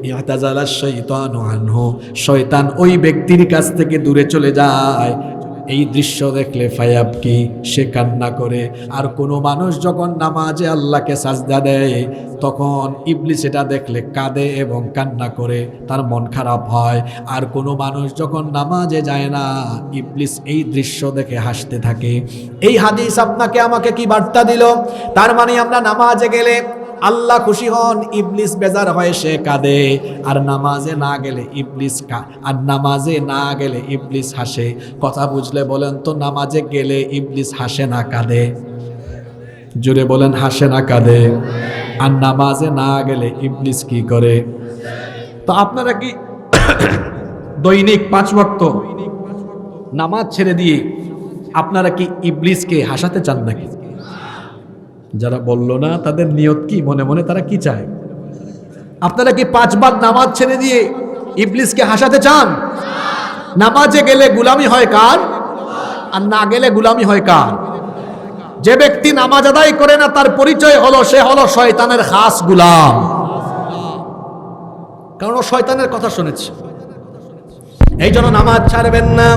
ইহতাজালা শাইতানু আনহু, শয়তান ওই ব্যক্তির কাছ থেকে দূরে চলে যায়। এই দৃশ্য দেখলে ফায়াবকি, সে কান্না করে। আর কোনো মানুষ যখন নামাজে আল্লাহকে সাজদা দেয়, তখন ইবলিস এটা দেখলে কাঁদে এবং কান্না করে, তার মন খারাপ হয়। আর কোনো মানুষ যখন নামাজে যায় না, ইবলিস এই দৃশ্য দেখে হাসতে থাকে। এই হাদিস আপনাকে আমাকে কি বার্তা দিল? তার মানে আমরা নামাজে গেলে আল্লাহ খুশি হন, ইবলিস বেজার হয়, সে কাঁদে। আর নামাজে না গেলে ইবলিস হাসে। কথা বুঝলে বলেন তো, নামাজে গেলে ইবলিস হাসে না কাঁদে? জোরে বলেন, হাসে না কাঁদে? আর নামাজে না গেলে ইবলিস কি করে? তো আপনারা কি দৈনিক 5 ওয়াক্ত নামাজ ছেড়ে দিয়ে আপনারা কি ইবলিসকে হাসাতে চান নাকি? যারা বলল না, তাদের নিয়ত কি? মনে মনে তারা কি চায়? আপনারা কি 5 বার নামাজ ছেড়ে দিয়ে ইবলিসকে হাসাতে চান? নামাজে গেলে গোলামি হয় কার? আর না গেলে গোলামি হয় কার? যে ব্যক্তি নামাজ আদায় করে না, তার পরিচয় হলো সে হলো শয়তানের খাস গোলাম। কারণ ও শয়তানের কথা শুনেছে। এই জন্য নামাজ ছাড়বেন না।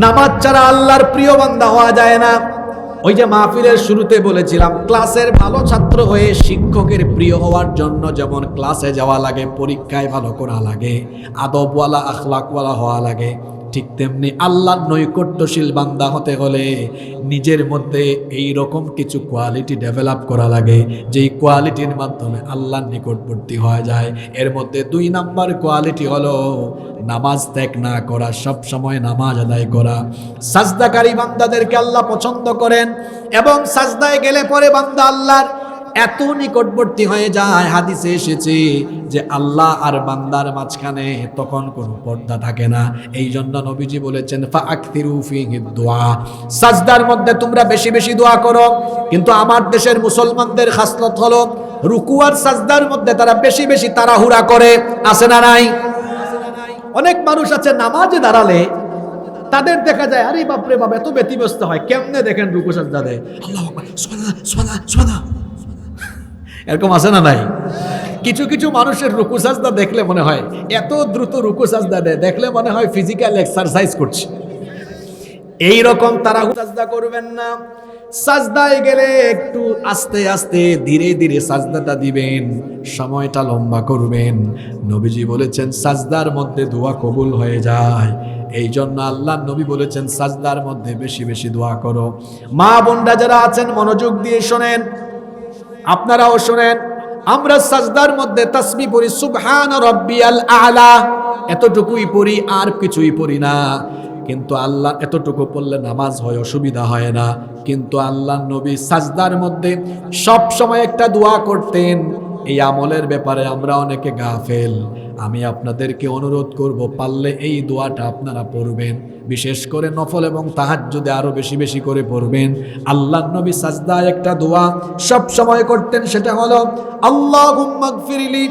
নামাজ ছাড়া আল্লাহর প্রিয় বান্দা হওয়া যায় না। ওই যে মাহফিলের শুরুতে বলেছিলাম, ক্লাসের ভালো ছাত্র হয়ে শিক্ষকের প্রিয় হওয়ার জন্য যেমন ক্লাসে যাওয়া লাগে, পরীক্ষায় ভালো করা লাগে, আদবওয়ালা আখলাকওয়ালা হওয়া লাগে, ঠিক তেমনি আল্লাহর নৈকট্যশীল বান্দা হতে হলে নিজের মধ্যে এই রকম কিছু কোয়ালিটি ডেভেলপ করা লাগে, যেই কোয়ালিটির মাধ্যমে আল্লাহর নিকটবর্তী হয়ে যায়। এর মধ্যে 2 নাম্বার কোয়ালিটি হলো নামাজ ত্যাগ না করা, সব সময় নামাজ আদায় করা। সাজদাকারী বান্দাদেরকে আল্লাহ পছন্দ করেন, এবং সাজদায় গেলে পরে বান্দা আল্লাহর এত নিকটবর্তী হয়ে যায়। হাদিসে এসেছে যে আল্লাহ আর বান্দার মাঝখানে তখন কোনো পর্দা থাকে না। এই জন্য নবীজি বলেছেন, ফাআকতিরু ফীহি দুআ, সাজদার মধ্যে তোমরা বেশি বেশি দোয়া করো। কিন্তু আমার দেশের মুসলমানদের খাসলত হলো রুকু আর সাজদার মধ্যে তারা বেশি বেশি তাড়াহুড়া করে। আছে না নাই? অনেক মানুষ আছে নামাজে দাঁড়ালে তাদের দেখা যায়, আরে বাপরে বাপ, এত ব্যতিব্যস্ত হয়। কেমনে দেখেন রুকু সাজদা দেয়, আল্লাহু আকবার, সুবহানাল্লাহ সুবহানাল্লাহ সুবহানাল্লাহ, এরকম আছে না নাই? কিছু কিছু মানুষের রুকু সাজদা দেখলে মনে হয় এত দ্রুত রুকু সাজদা দেয়, দেখলে মনে হয় ফিজিক্যাল এক্সারসাইজ করছে। এই রকম তাড়াহুড়া সাজদা করবেন না। সাজদায় গেলে একটু আস্তে আস্তে ধীরে ধীরে সাজদাটা দিবেন, সময়টা লম্বা করবেন। নবীজি বলেছেন সাজদার মধ্যে দোয়া কবুল হয়ে যায়। এই জন্য আল্লাহ নবী বলেছেন সাজদার মধ্যে বেশি বেশি দোয়া করো। মা বোনরা যারা আছেন মনোযোগ দিয়ে শোনেন, আপনারাও শোনেন। আমরা সাজদার মধ্যে তাসবিহ পড়ি সুবহান রাব্বিয়াল আ'লা, এতটুকুই পড়ি, আর কিছুই পড়ি না। কিন্তু আল্লাহ এতটুকু পড়লে নামাজ হয়, অসুবিধা হয় না। কিন্তু আল্লাহ নবী সাজদার মধ্যে সব সময় একটা দোয়া করতেন। এই আমলের ব্যাপারে আমরা অনেকে গাফেল। আমি আপনাদেরকে অনুরোধ করব, পারলে এই দোয়াটা আপনারা পড়বেন, বিশেষ করে নফল এবং তাহাজ্জুদে আরো বেশি বেশি করে পড়বেন। আল্লাহর নবী সাজদায় একটা দোয়া সব সময় করতেন, সেটা হলো আল্লাহুম্মা গফিরলি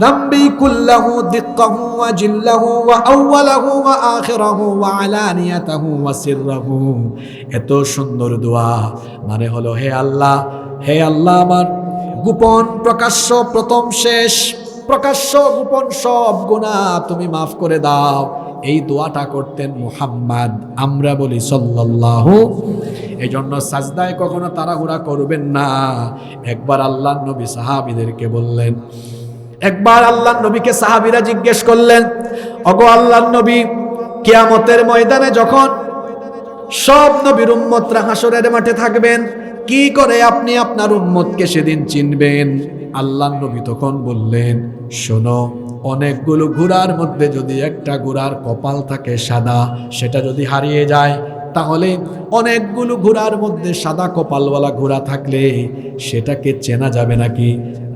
যামবি কুল্লাহু দিক্কাহু ওয়া জিল্লাহু ওয়া আউওয়ালাহু ওয়া আখিরাহু ওয়া আলানিয়াতাহু ওয়া সিররাহু। এত সুন্দর দোয়া, মানে হলো হে আল্লাহ আমার গোপন প্রকাশ্য প্রথম শেষ, প্রকাশ্য গোপন সব গুনাহ তুমি মাফ করে দাও। এই দোয়াটা করতেন মুহাম্মদ, আমরা বলি সাল্লাল্লাহু। এই জন্য সাজদায় কখনো তাড়াহুড়া করবেন না। একবার আল্লাহর নবী সাহাবীদেরকে বললেন, একবার আল্লাহর নবীকে সাহাবীরা জিজ্ঞেস করলেন, ওগো আল্লাহর নবী, কিয়ামতের ময়দানে যখন সব নবীর উম্মতরা হাসরের মাঠে থাকবেন, কি করে আপনি আপনার উম্মতকে সেদিন চিনবেন? আল্লাহর নবী তখন বললেন, শোনো, অনেকগুলো ঘোড়ার মধ্যে যদি একটা ঘোড়ার কপাল থাকে সাদা, সেটা যদি হারিয়ে যায়, তাহলে অনেকগুলো ঘোড়ার মধ্যে সাদা কপালওয়ালা ঘোড়া থাকলে সেটাকে চেনা যাবে নাকি?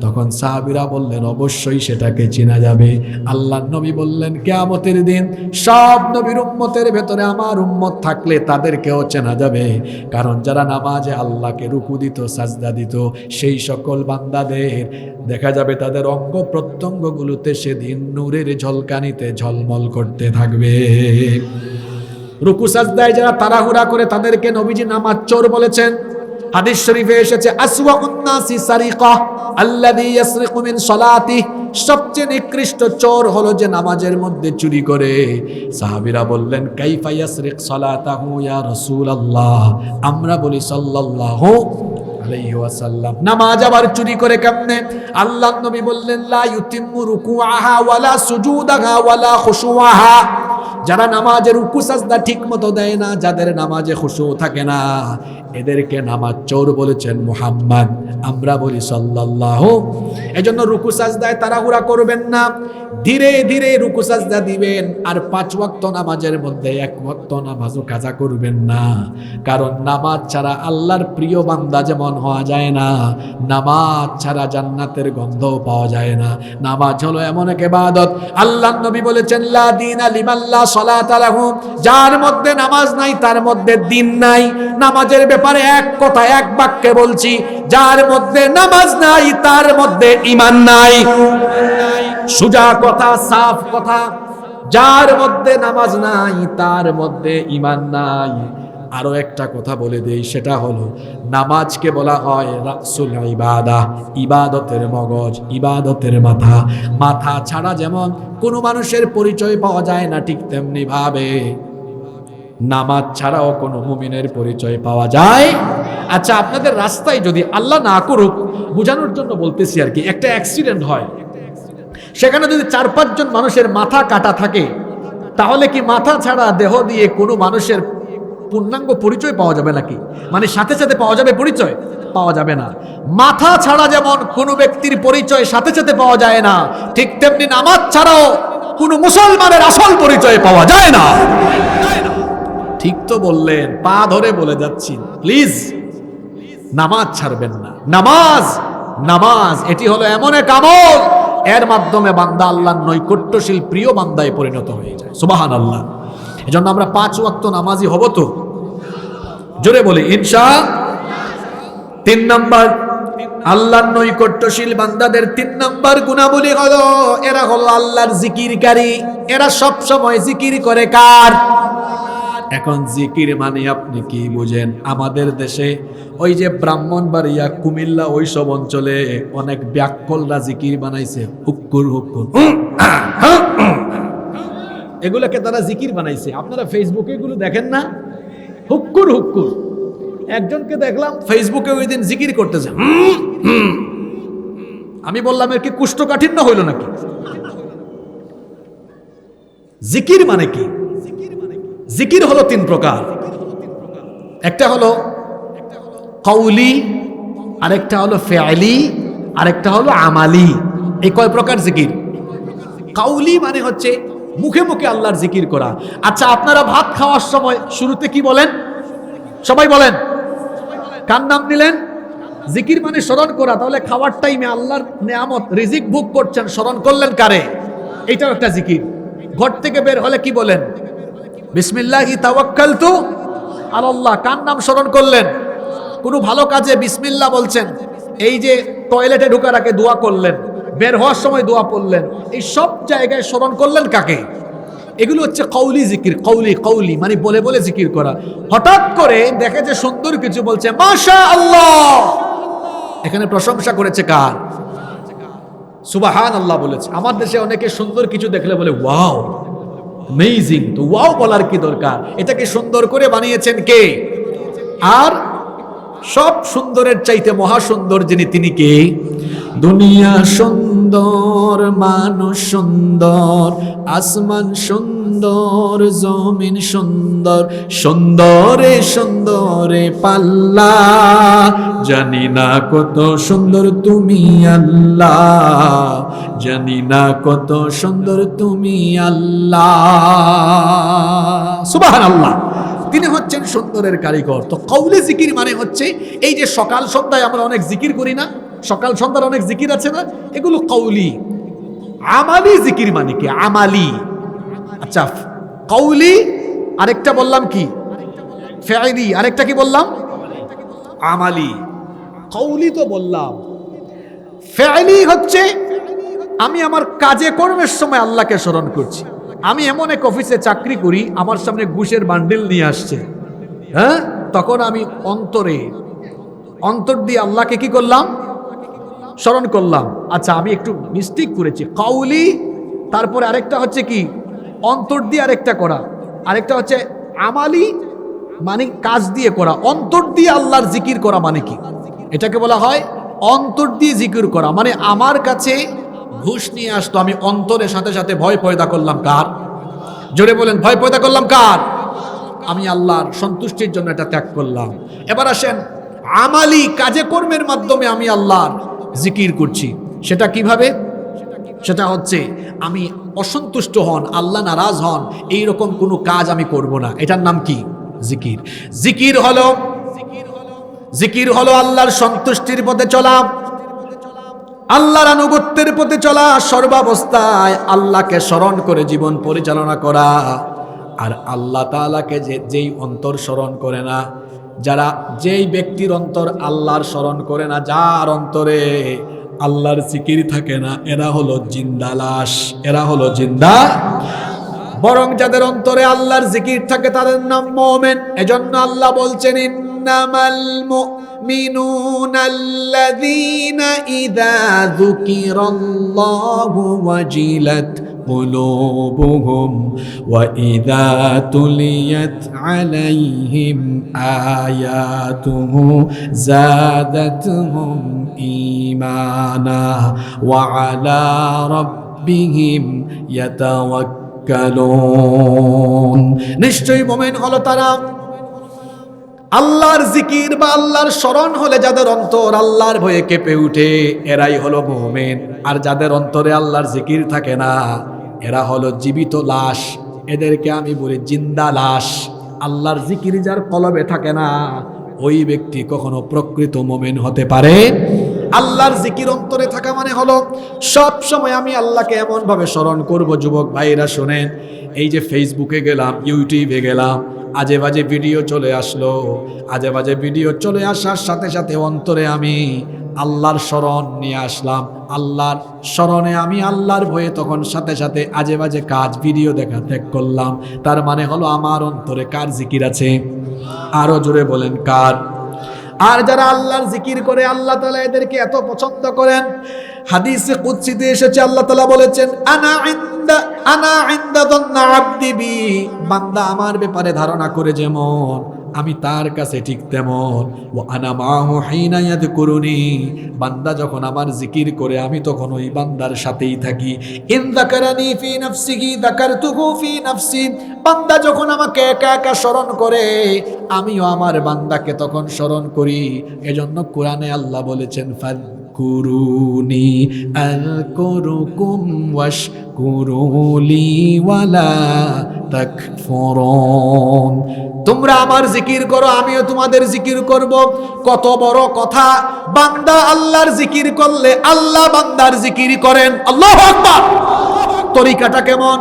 তখন সাহাবীরা বললেন, অবশ্যই সেটাকে চেনা যাবে। আল্লাহর নবী বললেন, কিয়ামতের দিন সব নবীর উম্মতের ভেতরে আমার উম্মত থাকলে তাদেরকেও চেনা যাবে। কারণ যারা নামাজে আল্লাহকে রুকু দিত, সাজদা দিত, সেই সকল বান্দাদের দেখা যাবে তাদের অঙ্গ প্রত্যঙ্গগুলোতে সেদিন নূরের ঝলকানিতে ঝলমল করতে থাকবে। রুকু সাজদায় যারা তাড়াহুড়া করে তাদেরকে নবীজি নামাজ চোর বলেছেন। হাদিস শরীফে এসেছে, আসওয়াউন নাসি সারিকা আল্লাযী ইয়াসরিকু মিন সালাতিহি, সবচেয়ে নিকৃষ্ট চোর হলো যে নামাজের মধ্যে চুরি করে। সাহাবীরা বললেন, কাইফা ইয়াসরিক সালাতাহু ইয়া রাসূলুল্লাহ? আমরা বলি সাল্লাল্লাহু আলাইহি ওয়াসাল্লাম, নামাজ আবার চুরি করে কেমনে? আল্লাহর নবী বললেন, লা ইউতিম্মু রুকুআহা ওয়ালা সুজুদাহা ওয়ালা খুশুআহা। যারা নামাজের রুকু সাজদা ঠিক মতো দেয় না, যাদের নামাজে খুশু থাকে না, এদেরকে নামাজ চোর বলেছেন মুহাম্মদ, আমরা বলি সাল্লাল্লাহু। এজন্য রুকু সাজদায় তাড়াহুড়া করবেন না, ধীরে ধীরে রুকু সাজদা দিবেন। আর 5 ওয়াক্ত নামাজের মধ্যে 1 ওয়াক্ত নামাজও কাজা করবেন না। কারণ নামাজ ছাড়া আল্লাহর প্রিয় বান্দা যেমন হওয়া যায় না, নামাজ ছাড়া জান্নাতের গন্ধও পাওয়া যায় না। নামাজ হলো এমন এক ইবাদত, আল্লাহর নবী বলেছেন, লা দীনা লিমান লা সালাতা লাহু, যার মধ্যে নামাজ নাই তার মধ্যে দ্বীন নাই। নামাজের ব্যাপারে এক কথা, এক বাক্যে বলছি, যার মধ্যে নামাজ নাই তার মধ্যে ঈমান নাই। সোজা কথা, সাফ কথা, যার মধ্যে নামাজ নাই তার মধ্যে ঈমান নাই। আরো একটা কথা বলে দেই, সেটা হলো নামাজকে বলা হয় রাসুল ইবাদা, ইবাদতের মগজ, ইবাদতের মাথা। মাথা ছাড়া যেমন কোনো মানুষের পরিচয় পাওয়া যায় না, ঠিক তেমনি ভাবে নামাজ ছাড়াও কোনো মুমিনের পরিচয় পাওয়া যায়। আচ্ছা, আপনাদের রাস্তায় যদি আল্লাহ না করুক, বোঝানোর জন্য বলতেছি আর কি, একটা অ্যাক্সিডেন্ট হয়, সেখানে যদি 4-5 জন মানুষের মাথা কাটা থাকে, তাহলে কি মাথা ছাড়া দেহ দিয়ে কোনো মানুষের পূর্ণাঙ্গ পরিচয় পাওয়া যাবে নাকি? মানে সাথে সাথে পাওয়া যাবে পরিচয়? পাওয়া যাবে না। মাথা ছাড়া যেমন কোনো ব্যক্তির পরিচয় সাথে সাথে পাওয়া যায় না, ঠিক তেমনি নামাজ ছাড়াও কোনো মুসলমানের আসল পরিচয় পাওয়া যায় না। ঠিক তো বললেন, পা ধরে বলে যাচ্ছি, প্লিজ নামাজ ছাড়বেন না। নামাজ এটি হলো এমন এক আমল, এর মাধ্যমে বান্দা আল্লাহর নৈকট্যশীল প্রিয় বান্দায় পরিণত হয়ে যায়। সুবহানাল্লাহ। এজন্য আমরা 5 ওয়াক্ত নামাজি হব তো? জোরে বলি ইনশাআল্লাহ। 3 নাম্বার, আল্লাহর নৈকট্যশীল বান্দাদের 3 নাম্বার গুণাবলী হলো, এরা হলো আল্লাহর জিকিরকারী। এরা সব সময় জিকির করে কার? এখন জিকির মানে আপনি কি বুঝেন? আমাদের দেশে ওই যে ব্রাহ্মণবাড়িয়া, কুমিল্লা, ওইসব অঞ্চলে অনেক ব্যাককলরা জিকির বানাইছে, হুক্কুর হুক্কুর, এগুলোকে তারা জিকির বানাইছে। আপনারা ফেসবুকে এগুলো দেখেন না? হুক্কুর হুক্কুর। একজনকে দেখলাম ফেসবুকে ওই দিন জিকির করতেছে। আমি বললাম, এর কি কুষ্ঠকাঠিন্য হইল নাকি? জিকির মানে কি? জিকির হলো তিন প্রকার। একটা হলো কওলি, আরেকটা হলো ফেআলি, আরেকটা হলো আমালি। এই কয় প্রকার জিকির? কওলি মানে হচ্ছে মুখে মুখে আল্লাহর জিকির করা। আচ্ছা, আপনারা ভাত খাওয়ার সময় শুরুতে কি বলেন? সবাই বলেন। কার নাম নিলেন? জিকির মানে স্মরণ করা। তাহলে খাওয়ার টাইমে আল্লাহর নেয়ামত রিজিক ভোগ করছেন, স্মরণ করলেন কারে? এটাও একটা জিকির। ঘর থেকে বের হলে কি বলেন? বিসমিল্লাহি তাওয়াক্কালতু আলাল্লাহ। কার নাম স্মরণ করলেন? কোনো ভালো কাজে বিসমিল্লাহ বলছেন। এই যে টয়লেটে ঢোকার আগে দোয়া করলেন, বের হওয়ার সময় দোয়া পড়লেন, এই সব জায়গায় স্মরণ করলেন কাকে? এগুলো হচ্ছে কওলি জিকির। কওলি কওলি মানে বলে বলে জিকির করা। হঠাৎ করে দেখে যে সুন্দর কিছু বলছে, মাশাআল্লাহ, এখানে প্রশংসা করেছে কার? সুবহানাল্লাহ বলেছে। আমার দেশে অনেকে সুন্দর কিছু দেখলে বলে ওয়াও, অ্যামেজিং। তো ওয়াও বলার কি দরকার? এটাকে সুন্দর করে বানিয়েছেন কে? আর সব সুন্দরের চাইতে মহা সুন্দর যিনি, তিনি কে? দুনিয়া সুন্দর, মানুষ সুন্দর, আসমান সুন্দর, জমিন সুন্দর, সুন্দরে সুন্দরে পাল্লা, জানি না কত সুন্দর তুমি আল্লাহ, জানি না কত সুন্দর তুমি আল্লাহ। সুবহানাল্লাহ। তিনি হচ্ছেন সুন্দরের কারিগর। তো কওলি জিকির মানে হচ্ছে এই যে সকাল সন্ধ্যায় আমরা অনেক জিকির করি না, সকাল সন্ধ্যার অনেক জিকির আছে না, এগুলো কওলি। আমালি জিকির মানে কি? আমালি। আচ্ছা, কওলি আরেকটা বললাম কি? ফেআলি। আরেকটা কি বললাম? আমালি। কওলি তো বললাম। ফেআলি হচ্ছে আমি আমার কাজে কর্মের সময় আল্লাহকে স্মরণ করছি। আমি এমন এক অফিসে চাকরি করি, আমার সামনে ঘুষের বান্ডিল নিয়ে আসছে, হ্যাঁ, তখন আমি অন্তর দিয়ে আল্লাহকে কি করলাম? স্মরণ করলাম। আচ্ছা, আমি একটু মিস্টেক করেছি। কওলি, তারপরে আরেকটা হচ্ছে কি? অন্তর দিয়ে আরেকটা করা, আরেকটা হচ্ছে আমালি মানে কাজ দিয়ে করা। অন্তর দিয়ে আল্লাহর জিকির করা মানে কি? এটাকে বলা হয় অন্তর দিয়ে জিকির করা। মানে আমার কাছে ঘুষ নিয়ে আসতো, আমি অন্তরের সাথে সাথে ভয় পয়দা করলাম কার? জোরে বলেন, ভয় পয়দা করলাম কার? আমি আল্লাহর সন্তুষ্টির জন্য এটা ত্যাগ করলাম। এবার আসেন আমালি, কাজে কর্মের মাধ্যমে আমি আল্লাহর জিকির করছি। সেটা কিভাবে? সেটা হচ্ছে আমি অসন্তুষ্ট হন, আল্লাহ নারাজ হন, এইরকম কোনো কাজ আমি করব না। এটার নাম কি? জিকির। জিকির হলো আল্লাহর সন্তুষ্টির পথে চলা, আল্লাহর আনুগত্যের পথে চলা, সর্বাবস্থায় আল্লাহকে স্মরণ করে জীবন পরিচালনা করা। আর আল্লাহ তাআলাকে যেই অন্তর স্মরণ করে না, যেই ব্যক্তির অন্তর আল্লাহর স্মরণ করে না, যার অন্তরে আল্লাহর জিকির থাকে না, এরা হলো জিন্দা লাশ, এরা হলো জিন্দা। বরং যাদের অন্তরে আল্লাহর জিকির থাকে তাদের নাম মুমিন। এজন্য আল্লাহ বলছেন, ইন্নামাল মুমিনুনাল্লাযীনা ইযা যুকিরাল্লাহু ওয়াজিলাত قلوبهم وإذا تليت عليهم آياته زادتهم إيمانا وعلى ربهم يتوكلون। নিশ্চয়ই মুমিন হলো তারা আল্লাহর জিকির বা আল্লাহর স্মরণ হলে যাদের অন্তর আল্লাহর ভয়ে কেঁপে উঠে, এরাই হলো মুমিন। আর যাদের অন্তরে আল্লাহর জিকির থাকে না, এরা হলো জীবিত লাশ, এদেরকে আমি বলি জিন্দা লাশ। আল্লাহর জিকির যার কলবে থাকে না, ওই ব্যক্তি কখনো প্রকৃত মুমিন হতে পারে। আল্লাহর জিকির অন্তরে থাকা মানে হলো সব সময় আমি আল্লাহকে এমন ভাবে স্মরণ করব। যুবক ভাইরা শোনেন, এই যে ফেসবুকে গেলাম, ইউটিউবে গেলাম, আজে বাজে ভিডিও চলে আসলো, আজে বাজে ভিডিও চলে আসার সাথে সাথে অন্তরে আমি আল্লাহর স্মরণ নিয়ে আসলাম। আল্লাহর স্মরণে আমি আল্লাহর ভয়ে তখন সাথে সাথে আজে বাজে কাজ, ভিডিও দেখা ত্যাগ করলাম। তার মানে হলো আমার অন্তরে কার জিকির আছে? আরো জোরে বলেন, কার? আর যারা আল্লাহর জিকির করে, আল্লাহ তাআলা এদেরকে এত পছন্দ করেন। হাদিসে কুদসিতে এসেছে, আল্লাহ তাআলা বলেছেন, আনা ইনদা যান্না আবদি বি, বান্দা আমার ব্যাপারে ধারণা করে যেমন, আমি তার কাছে ঠিক তেমন। ওয়া আনা মাহু হিনা ইয়াযকুরুনি, বান্দা যখন আমার জিকির করে আমি তখন ওই বান্দার সাথেই থাকি। ইন যাকারানি ফি নাফসিহি যাকারতুহু ফি নাফসি, বান্দা যখন আমাকে একা একা স্মরণ করে আমিও আমার বান্দাকে তখন স্মরণ করি। এজন্য কোরআনে আল্লাহ বলেছেন ফাযকুরুনি আযকুরুকুম ওয়াশকুরুলি ওয়ালা তাকফুরুন, তোমরা আমার জিকির করো আমিও তোমাদের জিকির করব। কত বড় কথা, বান্দা আল্লাহর জিকির করলে আল্লাহ বান্দার জিকির করেন। আল্লাহু আকবার। তরিকাটা কেমন?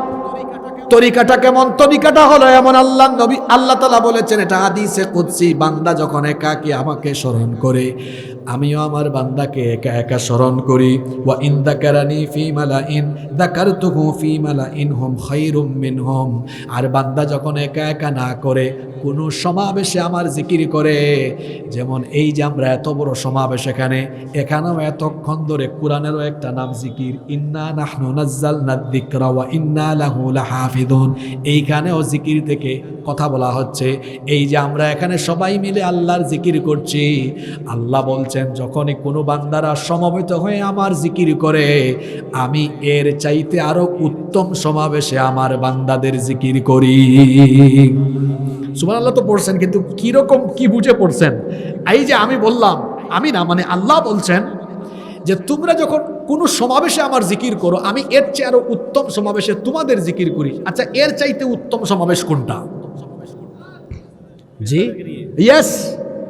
তরিকাটা কেমন? তরিকাটা হলো এমন, আল্লাহ নবী আল্লাহ তাআলা বলেছেন, এটা হাদিসে কুদসি, বান্দা যখন একাকী আমাকে স্মরণ করে আমিও আমার বান্দাকে একা একা স্মরণ করি। ওয়া ইন যাকারানি ফি মালাইন যাকারতুহু ফি মালাইন হুম খায়রুম মিনহুম, আর বান্দা যখন একা একা না করে কোনো সমাবেশে আমার জিকির করে, যেমন এই যে আমরা এত বড় সমাবেশ এখানেও এতক্ষণ ধরে কোরআনেরও একটা নাম জিকির, ইন্না নাহনু নাযালনা যিকরা ওয়া ইন্না লাহু লাহাফিজুন, এইখানেও জিকির থেকে কথা বলা হচ্ছে। এই যে আমরা এখানে সবাই মিলে আল্লাহর জিকির করছি, আল্লাহ বলছেন যখনই কোনো বান্দারা সমবেত হয়ে আমার জিকির করে আমি এর চাইতে আরো উত্তম সমাবেশে আমার বান্দাদের জিকির করি। সুবহানাল্লাহ তো পড়ছেন, কিন্তু কিরকম কি বুঝে পড়ছেন? এই যে আমি বললাম, আমি না, মানে আল্লাহ বলছেন যে তোমরা যখন কোনো সমাবেশে আমার জিকির করো আমি এর চেয়ে আরো উত্তম সমাবেশে তোমাদের জিকির করি। আচ্ছা, এর চাইতে উত্তম সমাবেশ কোনটা? জি, ইয়েস,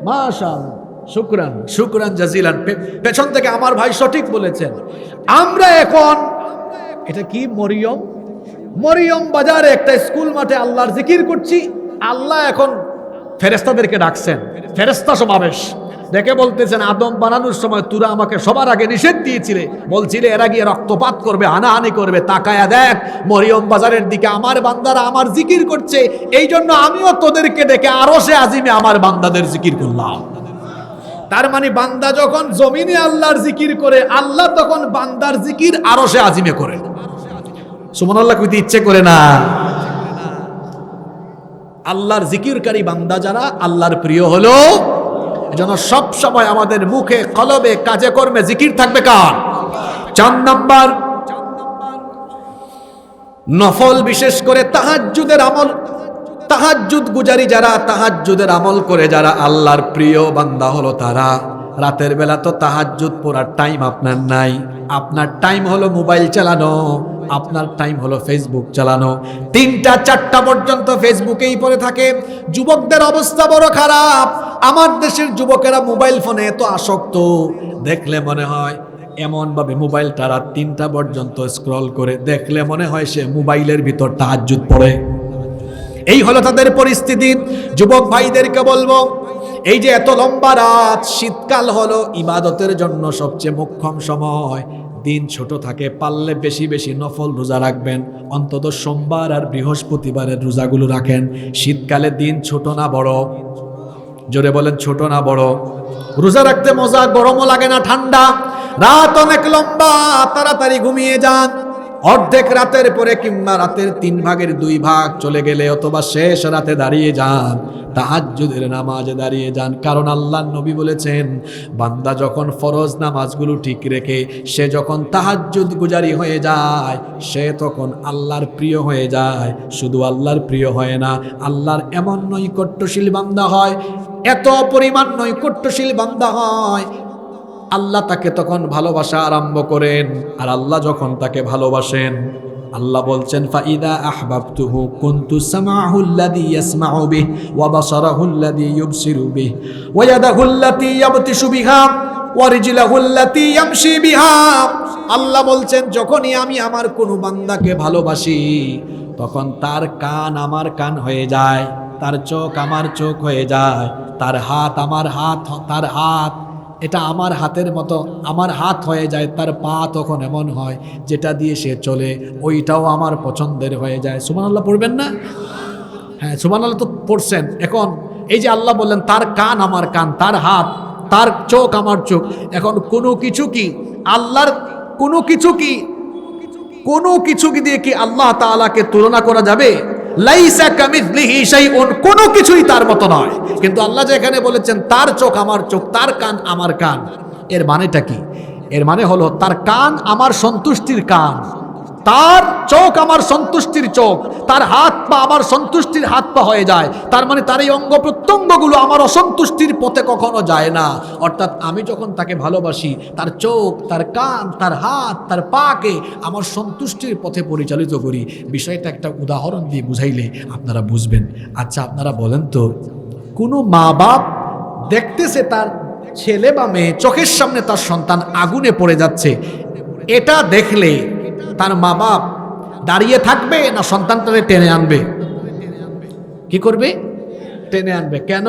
মাশাআল্লাহ, শুকরান, শুকরান জাজিলান। পেছন থেকে আমার ভাই সঠিক বলেছেন। আমরা এখন এটা কি মরিয়ম বাজারে একটা স্কুল মাঠে আল্লাহর জিকির করছি। আল্লাহ এখন ফেরেশতাদেরকে ডাকছেন, ফেরেশতা সমাবেশ দেখে বলতেছেন, আদম বানানোর সময় তোরা আমাকে সবার আগে নিষেধ দিয়েছিলে, বলছিলে এরা গিয়ে রক্তপাত করবে, হানাহানি করবে, তাকায়া দেখ মরিয়ম বাজারের দিকে আমার বান্দারা আমার জিকির করছে, এই জন্য আমিও তোদেরকে ডেকে আরশে আজিমে আমার বান্দাদের জিকির করলাম। তার মানে বান্দা যখন জমিনে আল্লাহর জিকির করে আল্লাহ তখন বান্দার জিকির আরশে আজিমে করে। সুবহানাল্লাহ কইতে ইচ্ছে করে না? আল্লাহর জিকিরকারী বান্দা যারা আল্লাহর প্রিয় হলো, এজন্য সব সময় আমাদের মুখে কলবে কাজে কর্মে জিকির থাকবে কার? 4 নাম্বার, নফল বিশেষ করে তাহাজ্জুদের আমল, তাহাজ্জুদ গুজারি যারা, তাহাজ্জুদের আমল করে যারা আল্লাহর প্রিয় বান্দা হলো তারা। রাতের বেলা তো তাহাজ্জুদ পড়ার টাইম আপনার নাই, আপনার টাইম হলো মোবাইল চালানো, আপনার টাইম হলো ফেসবুক চালানো। 3টা 4টা পর্যন্ত ফেসবুকেই পড়ে থাকে। যুবকদের অবস্থা বড় খারাপ। আমার দেশের যুবকেরা মোবাইল ফোনে এত আসক্ত, দেখলে মনে হয় এমন ভাবে মোবাইলটা রাত 3টা পর্যন্ত স্ক্রল করে, দেখলে মনে হয় সে মোবাইলের ভিতর তাহাজ্জুদ পড়ে। এই হলো তাদের পরিস্থিতি। যুবক ভাইদেরকে বলবো, এই যে এত লম্বা রাত, শীতকাল হলো ইবাদতের জন্য সবচেয়ে মোক্ষম সময়। দিন ছোট থাকে, পারলে বেশি বেশি নফল রোজা রাখবেন, অন্তত সোমবার আর বৃহস্পতিবারের রোজাগুলো রাখেন। শীতকালে দিন ছোট না বড়? জোরে বলেন, ছোট না বড়? রোজা রাখতে মজা, গরমও লাগে না, ঠান্ডা। রাত অনেক লম্বা, তাড়াতাড়ি ঘুমিয়ে যান। অর্ধেক রাতের পরে কিংবা রাতের 3 ভাগের 2 ভাগ চলে গেলে অথবা শেষ রাতে দাঁড়িয়ে যান, তাহাজ্জুদের নামাজে দাঁড়িয়ে যান। কারণ আল্লাহর নবী বলেছেন, বান্দা যখন ফরজ নামাজগুলো ঠিক রেখে সে যখন তাহাজ্জুদ গুজারি হয়ে যায়, সে তখন আল্লাহর প্রিয় হয়ে যায়। শুধু আল্লাহর প্রিয় হয় না, আল্লাহর এমন নৈকট্যশীল বান্দা হয়, এত পরিমাণ নৈকট্যশীল বান্দা হয়, আল্লাহ তাকে তখন ভালোবাসা আরম্ভ করেন। আর আল্লাহ যখন তাকে ভালোবাসেন, আল্লাহ বলছেন, ফাইদা আহবাবতুহু কুনতু সামাহুল্লাযী ইয়াসমাউ বিহি ওয়া বাসারাহুল্লাযী ইউবসিরু বিহি ওয়া ইয়াদাহুল্লাতী ইয়াবতিশু বিহা ওয়া রিজলাহুল্লাতী ইয়ামশি বিহা। আল্লাহ বলছেন, যখনই আমি আমার কোনো বান্দাকে ভালোবাসি তখন তার কান আমার কান হয়ে যায়, তার চোখ আমার চোখ হয়ে যায়, তার হাত আমার হাত, তার হাত এটা আমার হাতের মতো আমার হাত হয়ে যায়, তার পা তখন এমন হয় যেটা দিয়ে সে চলে ওইটাও আমার পছন্দের হয়ে যায়। সুবহানাল্লাহ পড়বেন না? হ্যাঁ, সুবহানাল্লাহ তো পড়ছেন। এখন এই যে আল্লাহ বললেন তার কান আমার কান, তার হাত, তার চোখ আমার চোখ। এখন কোনো কিছু কি আল্লাহর, কোনো কিছু কি দিয়ে কি আল্লাহ তাআলাকে তুলনা করা যাবে? লাইসা কামিথলিহি শাইউন, কোনো কিছুই তার মতো নয়। কিন্তু আল্লাহ যে এখানে বলেছেন তার চোখ আমার চোখ, তার কান আমার কান, এর মানেটা কি? এর মানে হলো তার কান আমার সন্তুষ্টির কান, তার চোখ আমার সন্তুষ্টির চোখ, তার হাত পা আমার সন্তুষ্টির হাত পা হয়ে যায়। তার মানে তার এই অঙ্গ প্রত্যঙ্গগুলো আমার অসন্তুষ্টির পথে কখনো যায় না। অর্থাৎ আমি যখন তাকে ভালোবাসি, তার চোখ, তার কান, তার হাত, তার পাকে আমার সন্তুষ্টির পথে পরিচালিত করি। বিষয়টা একটা উদাহরণ দিয়ে বুঝাইলে আপনারা বুঝবেন। আচ্ছা আপনারা বলেন তো, কোনো মা বাপ দেখতেছে তার ছেলে বা মেয়ে চোখের সামনে তার সন্তান আগুনে পড়ে যাচ্ছে, এটা দেখলে তার মা বাপ দাঁড়িয়ে থাকবে না সন্তানটাকে টেনে আনবে? কি করবে? টেনে আনবে। কেন?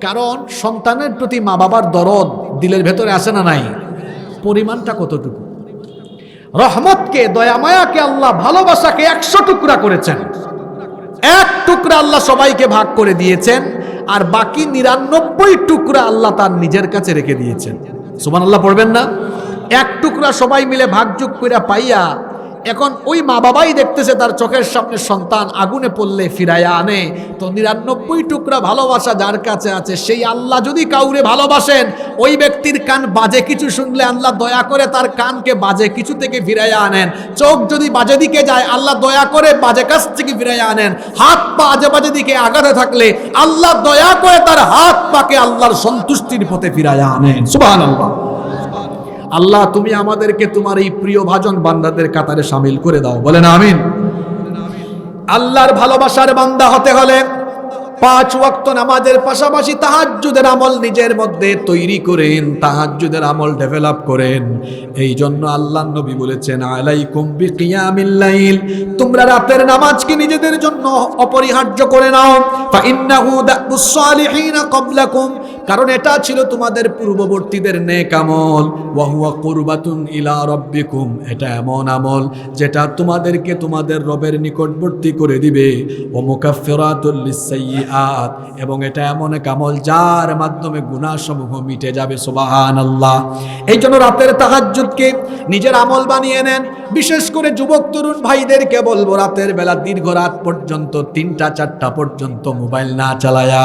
কারণ সন্তানের প্রতি মা বাবার দরদ দিলের ভেতরে আসে না নাই? পরিমাণটা কতটুকু? রহমতকে, দয়ামায়াকে, আল্লাহ ভালোবাসাকে 100 টুকরা করেছেন। এক টুকরা আল্লাহ সবাইকে ভাগ করে দিয়েছেন, আর বাকি 99 টুকরা আল্লাহ তার নিজের কাছে রেখে দিয়েছেন। সুবহানাল্লাহ পড়বেন না? এক টুকরা সবাই মিলে ভাগযোগ করে পাইয়া এখন ওই মা বাবাই দেখতেছে তার চোখের সামনে সন্তান আগুনে পড়লে ফিরাইয়া আনে, তো 99 টুকরা ভালোবাসা যার কাছে আছে, সেই আল্লাহ যদি কাউরে ভালোবাসেন, ওই ব্যক্তির কান বাজে কিছু শুনলে আল্লাহ দয়া করে তার কানকে বাজে কিছু থেকে ফিরাইয়া আনেন। চোখ যদি বাজে দিকে যায়, আল্লাহ দয়া করে বাজে কাছ থেকে ফিরাইয়া আনেন। হাত পা আজে বাজে দিকে আগাতে থাকলে আল্লাহ দয়া করে তার হাত পাকে আল্লাহর সন্তুষ্টির পথে ফিরাইয়া আনেন। সুবহানাল্লাহ। আল্লাহ তুমি আমাদেরকে তোমার এই প্রিয় ভাজন বান্দাদের কাতারে শামিল করে দাও, বলেন আমিন। আল্লাহর ভালোবাসার বান্দা হতে হলে 5 ওয়াক্ত নামাজের পাশাপাশি তাহাজ্জুদের আমল নিজের মধ্যে তৈরি করেন, তাহাজ্জুদের আমল ডেভেলপ করেন। এই জন্য আল্লাহর নবী বলেছেন, আলাইকুম বিকিয়ামিল লাইল, তোমরা রাতের নামাজকে নিজেদের জন্য অপরিহার্য করে নাও। ফা ইন্নাহু দাবুস সালিহিন ক্বাবলাকুম, কারণ এটা ছিল তোমাদের পূর্ববর্তীদের নেক আমল। ওয়া হুয়া কুরবাতুন ইলা রাব্বিকুম, এটা এমন আমল যেটা তোমাদেরকে তোমাদের রবের নিকটবর্তী করে দিবে। ওয়া মুকাফফিরাতুল লিসসাইয়্যাত, এবং এটা এমন এক আমল যার মাধ্যমে গুনাহসমূহ মিটে যাবে। সুবহানাল্লাহ। এই জন্য রাতের তাহাজ্জুদকে নিজের আমল বানিয়ে নেন। বিশেষ করে যুবক তরুণ ভাইদেরকে বলবো, রাতের বেলা দীর্ঘ রাত পর্যন্ত 3টা 4টা পর্যন্ত মোবাইল না চালায়া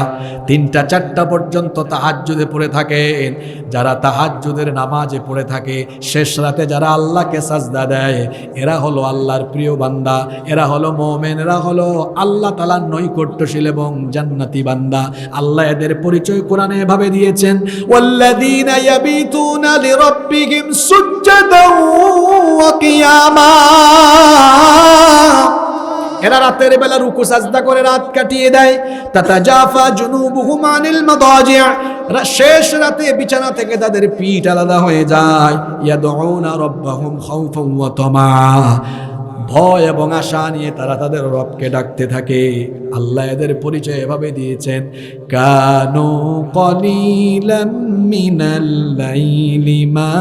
3টা 4টা পর্যন্ত তাহাজ্জুদে পড়ে থাকেন। যারা তাহাজ্জুদের নামাজে পড়ে থাকে, শেষ রাতে যারা আল্লাহকে সাজদা দেয়, এরা হলো আল্লাহর প্রিয় বান্দা, এরা হলো মুমিন, এরা হলো আল্লাহ তাআলার নৈকট্যশীল এবং জান্নাতি বান্দা। আল্লাহ এদের পরিচয় কোরআনে এভাবে দিয়েছেন, ওয়াল্লাযীনা ইয়াবিতুনা লিরাব্বিহিম সুজদান ওয়া কিয়ামা, এরা রাতের বেলা রুকু সাজদা করে রাত কাটিয়ে দেয়। তাতাজাফা জুনুবুহুম আনিল মাদাজি', শেষ রাতে বিছানা থেকে তাদের পিঠ আলাদা হয়ে যায়। ইয়াদউনা রাব্বাহুম খাউফান ওয়া তামা, ভয় এবং আশা নিয়ে তারা তাদের রবকে ডাকতে থাকে। আল্লাহ এদের পরিচয় এভাবে দিয়েছেন, কানু কলিলাম মিনাল লাইলি মা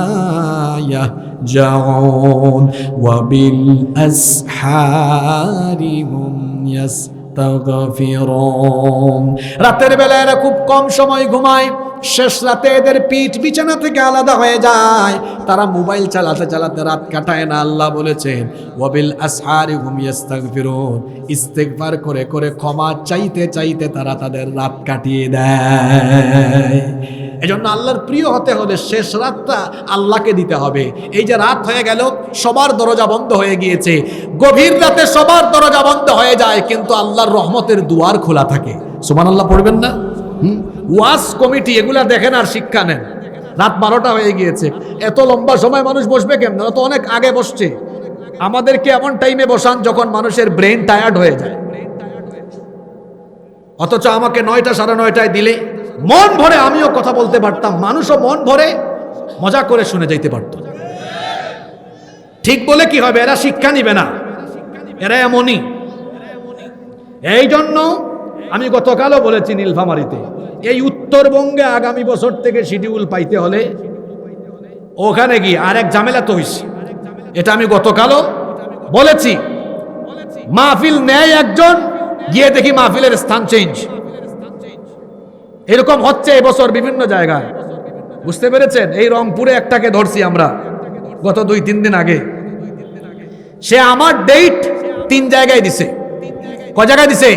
ইয়াহজাউন ওয়া বিল আসহারি হুম ইয়াস্তাগফিরুন, রাতের বেলা এরা খুব কম সময় ঘুমায়। শেষ রাতে এদের পিঠ বিছানা থেকে আলাদা হয়ে যায়, তারা মোবাইল চালাতে চালাতে রাত কাটায় না। আল্লাহ বলেছেন, ওয়াবিল আসহারি হুম ইস্তাগফিরুন, ইস্তেগফার করে করে ক্ষমা চাইতে চাইতে তারা তাদের রাত কাটিয়ে দেয়। এজন্য আল্লাহর প্রিয় হতে হলে শেষ রাতটা আল্লাহকে দিতে হবে। এই যে রাত হয়ে গেল, সবার দরজা বন্ধ হয়ে গিয়েছে, গভীর রাতে সবার দরজা বন্ধ হয়ে যায়, কিন্তু আল্লাহর রহমতের দুয়ার খোলা থাকে। সুবহানাল্লাহ পড়বেন না? ওয়াজ কমিটি এগুলা দেখেন আর শিক্ষা নেন। রাত 12টা হয়ে গিয়েছে, এত লম্বা সময় মানুষ বসবে কেমন? তো অনেক আগে বসছে। আমাদেরকে এমন টাইমে বসান যখন মানুষের ব্রেন টায়ার্ড হয়ে যায়, অথচ আমাকে 9টা 9:30টায় দিলে মন ভরে আমিও কথা বলতে পারতাম, মানুষও মন ভরে মজা করে শুনে যাইতে পারত। ঠিক বলে কি হবে? এরা শিক্ষা নিবে না, এরা এমনই। এই জন্য আমি গতকালও বলেছি নীলফামারীতে, এই উত্তরবঙ্গে আগামী বছর থেকে শিডিউল পাইতে হলে ওখানে গিয়ে আরেক ঝামেলা তো হইছে। এটা আমি গতকালও বলেছি। মাহফিল নেয় একজন, গিয়ে দেখি মাহফিলের স্থান চেঞ্জ। এরকম হচ্ছে এবছর বিভিন্ন জায়গায়, বুঝতে পেরেছেন? এই রংপুরে একটাকে ধরছি আমরা গত 2-3 দিন আগে, সে আমার ডেট 3 জায়গায় দিছে। কয় জায়গায় দিছে?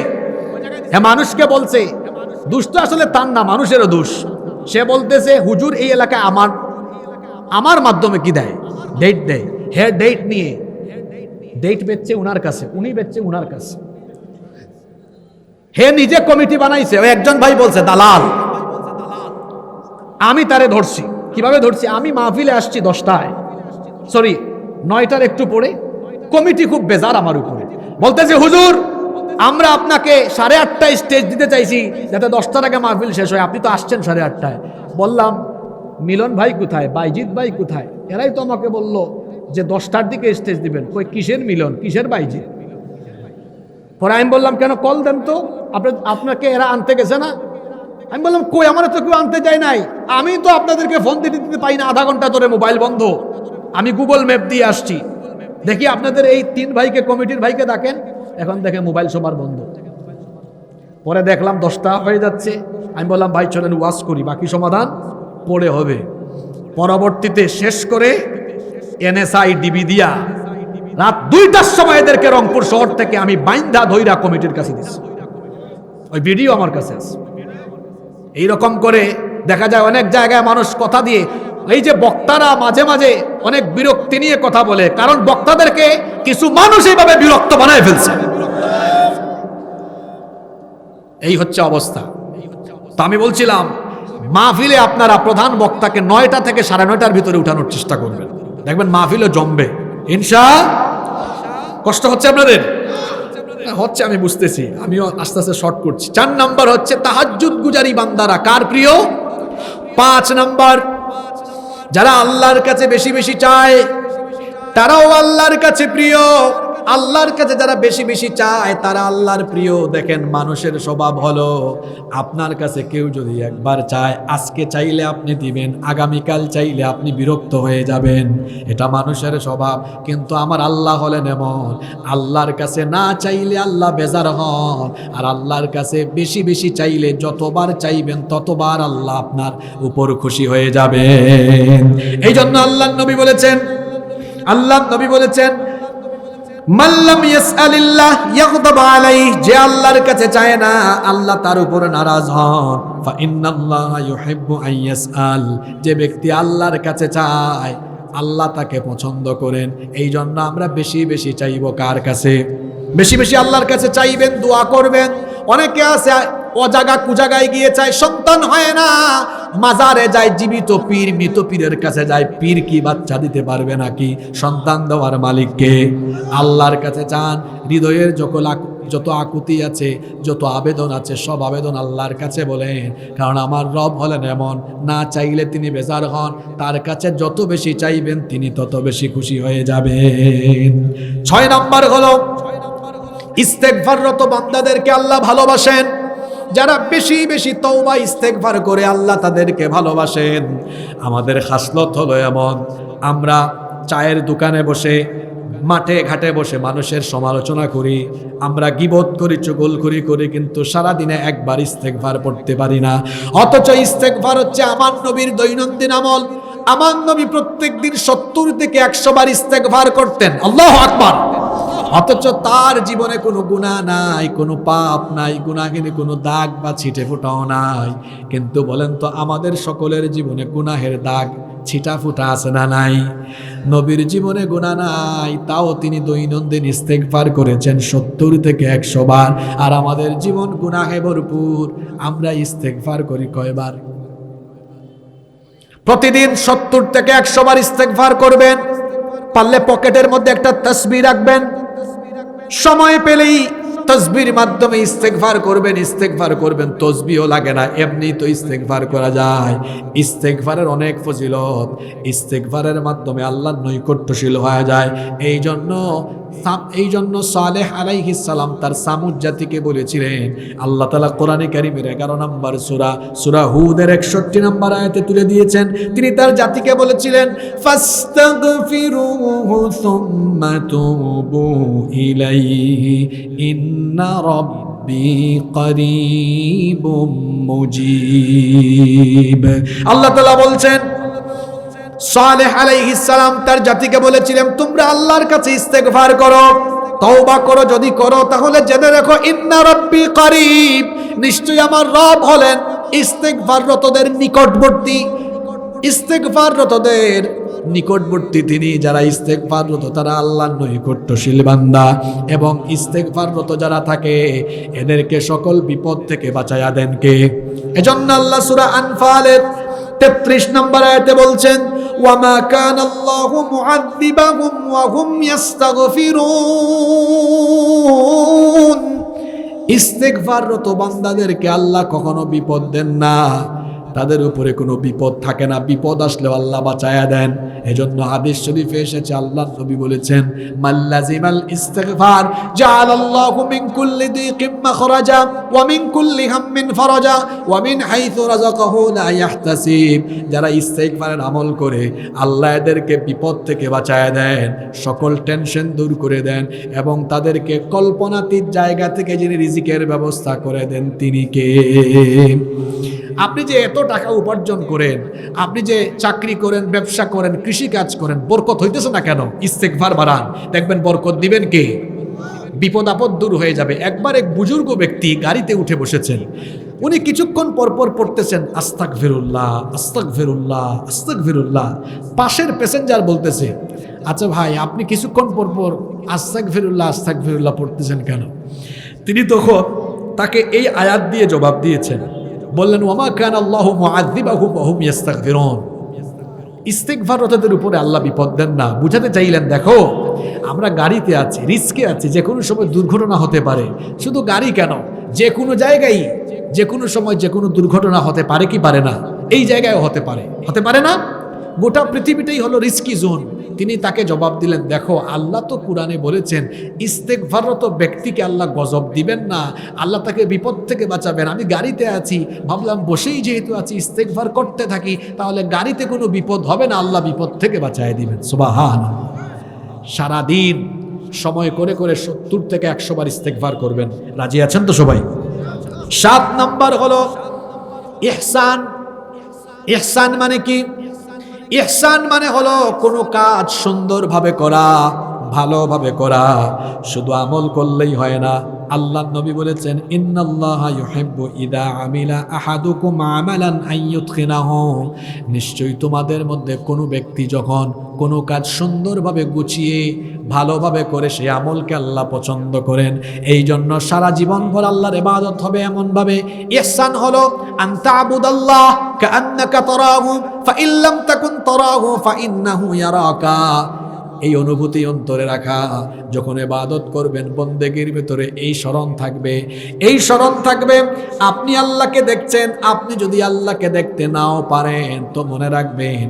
হ্যাঁ, মানুষকে বলছে। দুষ্ট আসলে তার না, মানুষেরও দোষ। সে বলতেছে হুজুর এই এলাকায় আমার মাধ্যমে কি দেয়? ডেট দেয়। হ্যাঁ, ডেট নিয়ে ডেট বেচছে উনার কাছে, উনি বেচছে উনার কাছে। হে নিজে কমিটি বানাইছে। ওই একজন ভাই বলছে দালাল। আমি তারে ধরছি। কিভাবে ধরছি? আমি মাহফিলে আসছি 10টায়, সরি 9টার একটু পরে। কমিটি খুব বেজার আমার উপরে, বলতেছে হুজুর আমরা আপনাকে 8:30টায় স্টেজ দিতে চাইছি যাতে 10টার আগে মাহফিল শেষ হয়, আপনি তো আসছেন 8:30টায়। বললাম মিলন ভাই কোথায়, বাইজিৎ ভাই কোথায়? এরাই তো আমাকে বললো যে 10টার দিকে স্টেজ দিবেন। কই কিসের মিলন, কিসের বাইজিৎ? পরে আমি বললাম কেন, কল দেন তো, আপনাকে এরা আনতে গেছে না? আমি বললাম কই, আমার তো কেউ আনতে যায় নাই, আমি তো আপনাদেরকে ফোন দিতে পাই না, আধা ঘন্টা ধরে মোবাইল বন্ধ, আমি গুগল ম্যাপ দিয়ে আসছি। দেখি আপনাদের এই 3 ভাইকে, কমিটির ভাইকে ডাকেন। এখন দেখে মোবাইল সবার বন্ধ। পরে দেখলাম 10টা হয়ে যাচ্ছে। আমি বললাম ভাই চলেন ওয়াজ করি, বাকি সমাধান পরে হবে। পরবর্তীতে শেষ করে এনএসআই ডিবি দিয়া রাত 2টার সময় এদেরকে রংপুর শহর থেকে আমি বাইন্ধা ধইরা কমিটির কাছে দিচ্ছি। ওই ভিডিও আমার কাছে আছে। এইরকম করে দেখা যায় অনেক জায়গায় মানুষ কথা দিয়ে, এই যে বক্তারা মাঝে মাঝে অনেক বিরক্তি নিয়ে কথা বলে, কারণ বক্তাদেরকে কিছু মানুষ এইভাবে বিরক্ত বানায় ফেলছে। এই হচ্ছে অবস্থা। তো আমি বলছিলাম মাহফিলে আপনারা প্রধান বক্তাকে 9টা থেকে 9:30টার ভিতরে উঠানোর চেষ্টা করবেন, দেখবেন মাহফিলও জমবে ইনশাআল্লাহ। কষ্ট হচ্ছে আপনাদের? হচ্ছে, আমি বুঝতেছি, আমিও আস্তে আস্তে শর্ট করছি। 4 নাম্বার হচ্ছে তাহাজ্জুদ গুজারি বান্দারা কার প্রিয়? 5 নাম্বার যারা আল্লাহর কাছে বেশি বেশি চায় তারাও আল্লাহর কাছে প্রিয়। আল্লাহর কাছে যারা বেশি বেশি চায় তারা আল্লাহর প্রিয়। দেখেন মানুষের স্বভাব হলো, আপনার কাছে কেউ যদি একবার চায়, আজকে চাইলে আপনি দিবেন, আগামীকাল চাইলে আপনি বিরক্ত হয়ে যাবেন, এটা মানুষের স্বভাব। কিন্তু আমার আল্লাহ হলেন এমন, আল্লাহর কাছে না চাইলে আল্লাহ বেজার হন, আর আল্লাহর কাছে বেশি বেশি চাইলে যতবার চাইবেন ততবার আল্লাহ আপনার উপর খুশি হয়ে যাবেন। এই জন্য আল্লাহর নবী বলেছেন মাল্লাম ইয়াসআলিল্লাহ ইয়াগদাব আলাইহি, যে আল্লাহর কাছে চায় না আল্লাহ তার উপর নারাজ হন। ফা ইন্নাল্লাহা ইউহিব্বু আন ইয়াসআল, যে ব্যক্তি আল্লাহর কাছে চায় আল্লাহ তাকে পছন্দ করেন। এই জন্য আমরা বেশি বেশি চাইবো কার কাছে? বেশি বেশি আল্লাহর কাছে চাইবেন, দোয়া করবেন। অনেকে আছে অজাগা কুজাগায় গিয়ে চায়, সন্তান হয় না, মাজারে যায়, জীবিত পীর মৃত পীরের কাছে যায়। পীর কি বাচ্চা দিতে পারবে নাকি? সন্তান দেওয়ার মালিককে। আল্লাহর কাছে চান, হৃদয়ের যত আকুতি আছে, যত আবেদন আছে, সব আবেদন আল্লাহর কাছে বলেন, কারণ আমার রব হলেন এমন, না চাইলে তিনি বেজার হন, তার কাছে যত বেশি চাইবেন তিনি তত বেশি খুশি হয়ে যাবেন। 6 নাম্বার হলো ইস্তেগফাররত বান্দাদেরকে আল্লাহ ভালোবাসেন। যারা বেশি বেশি তওবা ইস্তেগফার করে আল্লাহ তাদেরকে ভালোবাসেন। আমাদের খাসলত হলো এমন, আমরা চায়ের দোকানে বসে, মাঠে ঘাটে বসে মানুষের সমালোচনা করি, আমরা গীবত করি, চুগলখড়ি করি, কিন্তু সারাদিনে একবার ইস্তেগফার পড়তে পারি না। অথচ ইস্তেগফার হচ্ছে আমার নবীর দৈনন্দিন আমল। আমার নবী প্রত্যেকদিন 70 থেকে 100 বার ইস্তেগফার করতেন। আল্লাহু আকবার। অথচ তার জীবনে কোনো গুনাহ নাই, কোনো পাপ নাই, গুনাহের কোনো দাগ বা ছিটে ফোঁটাও নাই। কিন্তু বলেন তো, আমাদের সকলের জীবনে গুনাহের দাগ ছিটা ফুটা আছে না নাই? নবীর জীবনে গুনাহ নাই, তাও তিনি দৈনন্দিন ইস্তেগফার করেছেন 70 থেকে 100 বার। আর আমাদের জীবন গুনাহে ভরপুর। আমরা ইস্তেগফার করি কয়বার? প্রতিদিন 70 থেকে 100 বার ইস্তেগফার করবেন। পারলে পকেটের মধ্যে একটা তাসবিহ রাখবেন, সময় পেলেই তাসবিহর মাধ্যমে ইস্তেগফার করবেন। তাসবিহও লাগে না, এমনি তো ইস্তেগফার করা যায়। ইস্তেগফারের অনেক ফজিলত, ইস্তেগফারের মাধ্যমে আল্লাহর নৈকট্যশীল হয়ে যায়। এই জন্য সালেহ আলাইহিস সালাম তার সামুদ জাতিকে বলেছিলেন, আল্লাহ তাআলা কোরআনে কারীমের 11 নম্বর সূরা হুদের 61 নম্বর আয়াতে তুলে দিয়েছেন। তিনি তার জাতিকে বলেছিলেন, ফাস্তাগফিরুহু সুম্মা তুবু ইলাইহি ইন্না রাব্বি করিবুম মুজিব। আল্লাহ তাআলা বলছেন, সালেহ আলাইহিস সালাম তার জাতিকে বলেছিলেন, তোমরা আল্লাহর কাছে ইস্তেগফার করো, তওবা করো, যদি করো তাহলে জেনে রেখো ইন্না রাব্বি করিব, নিশ্চয়ই আমার রব হলেন ইস্তেগফাররতদের নিকটবর্তী। ইস্তেগফাররতদের নিকটবর্তী তিনি। যারা ইস্তেগফাররত তারা আল্লাহর নৈকট্যশীল বান্দা, এবং ইস্তেগফাররত যারা থাকে এদেরকে সকল বিপদ থেকে বাঁচায়া দেন কে? এজন্য আল্লাহ সূরা আনফালের 33 নম্বর আয়াতে বলছেন, ওয়ামা কানাল্লাহু মুআযযিবাহুম ওয়া হুম ইস্তাগফিরুন। ইস্তেগফাররত বান্দাদেরকে আল্লাহ কখনো বিপদ দেন না, তাদের উপরে কোনো বিপদ থাকে না, বিপদ আসলেও আল্লাহ বাঁচায়া দেন। এজন্য হাদিস শরীফে এসেছে, আল্লাহর নবী বলেছেন, মাল্লাজিমাল ইস্তিগফার জাআলাল্লাহু মিন কুল্লি দিকিম মাখরাজা ওয়া মিন কুল্লি হাম্মিন ফারাজা ওয়া মিন হাইথু রাযাকাহু লা ইয়াহতাসিব। যারা ইস্তিগফারের আমল করে আল্লাহ এদেরকে বিপদ থেকে বাঁচায়া দেন, সকল টেনশন দূর করে দেন, এবং তাদেরকে কল্পনাতীত জায়গা থেকে যিনি রিজিকের ব্যবস্থা করে দেন তিনি কে? আপনি যে এত টাকা উপার্জন করেন, আপনি যে চাকরি করেন, ব্যবসা করেন, কৃষি কাজ করেন, বরকত হইতেছে না কেন? ইস্তেগফার বাড়ান, দেখবেন বরকত দিবেন কে? বিপদ আপদ দূর হয়ে যাবে। একবার এক বুজুর্গ ব্যক্তি গাড়িতে উঠে বসেছেন, উনি কিছুক্ষণ পরপর পড়তেছেন আস্তাগফিরুল্লাহ আস্তাগফিরুল্লাহ আস্তাগফিরুল্লাহ। পাশের প্যাসেঞ্জার বলতেছে, আচ্ছা ভাই, আপনি কিছুক্ষণ পরপর আস্তাগফিরুল্লাহ আস্তাগফিরুল্লাহ পড়তেছেন কেন? তিনি তখন তাকে এই আয়াত দিয়ে জবাব দিয়েছেন, বললেন, ওয়ামা কানাল্লাহু মুআযযিবাহুম ওয়া হুম ইস্তাগফিরুন। ইস্তেগফাররতদের উপরে আল্লাহ বিপদ দেন না। বুঝাতে চাইলেন, দেখো আমরা গাড়িতে আছি, রিস্কে আছি, যে কোনো সময় দুর্ঘটনা হতে পারে। শুধু গাড়ি কেন, যে কোনো জায়গায় যে কোনো সময় যে কোনো দুর্ঘটনা হতে পারে কি পারে না? এই জায়গায় হতে পারে, হতে পারে না? গোটা পৃথিবীটাই হলো রিস্কি জোন। তিনি তাকে জবাব দিলেন, দেখো আল্লাহ তো কুরআনে বলেছেন ইস্তেগফাররত ব্যক্তিকে আল্লাহ গজব দিবেন না, আল্লাহ তাকে বিপদ থেকে বাঁচাবেন। আমি গাড়িতে আছি, ভাবলাম বসেই যেহেতু আছি ইস্তেগফার করতে থাকি, তাহলে গাড়িতে কোনো বিপদ হবে না, আল্লাহ বিপদ থেকে বাঁচায় দিবেন। সুবহানাল্লাহ। সারাদিন সময় করে করে 70 থেকে 100 বার ইস্তেগফার করবেন। রাজি আছেন তো সবাই? 7 নাম্বার হলো ইহসান। ইহসান মানে কি? ইহসান মানে হলো কোনো কাজ সুন্দরভাবে করা, ভালোভাবে করা। শুধু আমল করলেই হয় না। আল্লাহর নবী বলেছেন, ইন্নাল্লাহা ইউহিব্বু ইযা আমিলা আহাদুকুম আমালান আন ইউতখিনাহু। নিশ্চয়ই তোমাদের মধ্যে কোনো ব্যক্তি যখন কোনো কাজ সুন্দরভাবে গুছিয়ে ভালোভাবে করে, সেই আমলকে আল্লাহ পছন্দ করেন। এই জন্য সারা জীবন ভর আল্লাহর ইবাদত হবে এমনভাবে। ইহসান হলো আন তা'বুদাল্লাহ কাআন্নাকা তারাহু ফাইন লাম তাকুন তারাহু ফাইন্নাহু ইয়ারাকা। এই অনুভূতি অন্তরে রাখা, যখন ইবাদত করবেন বন্দেগীর ভিতরে এই স্মরণ থাকবে, এই স্মরণ থাকবে আপনি আল্লাহকে দেখছেন। আপনি যদি আল্লাহকে দেখতে নাও পারেন তো মনে রাখবেন,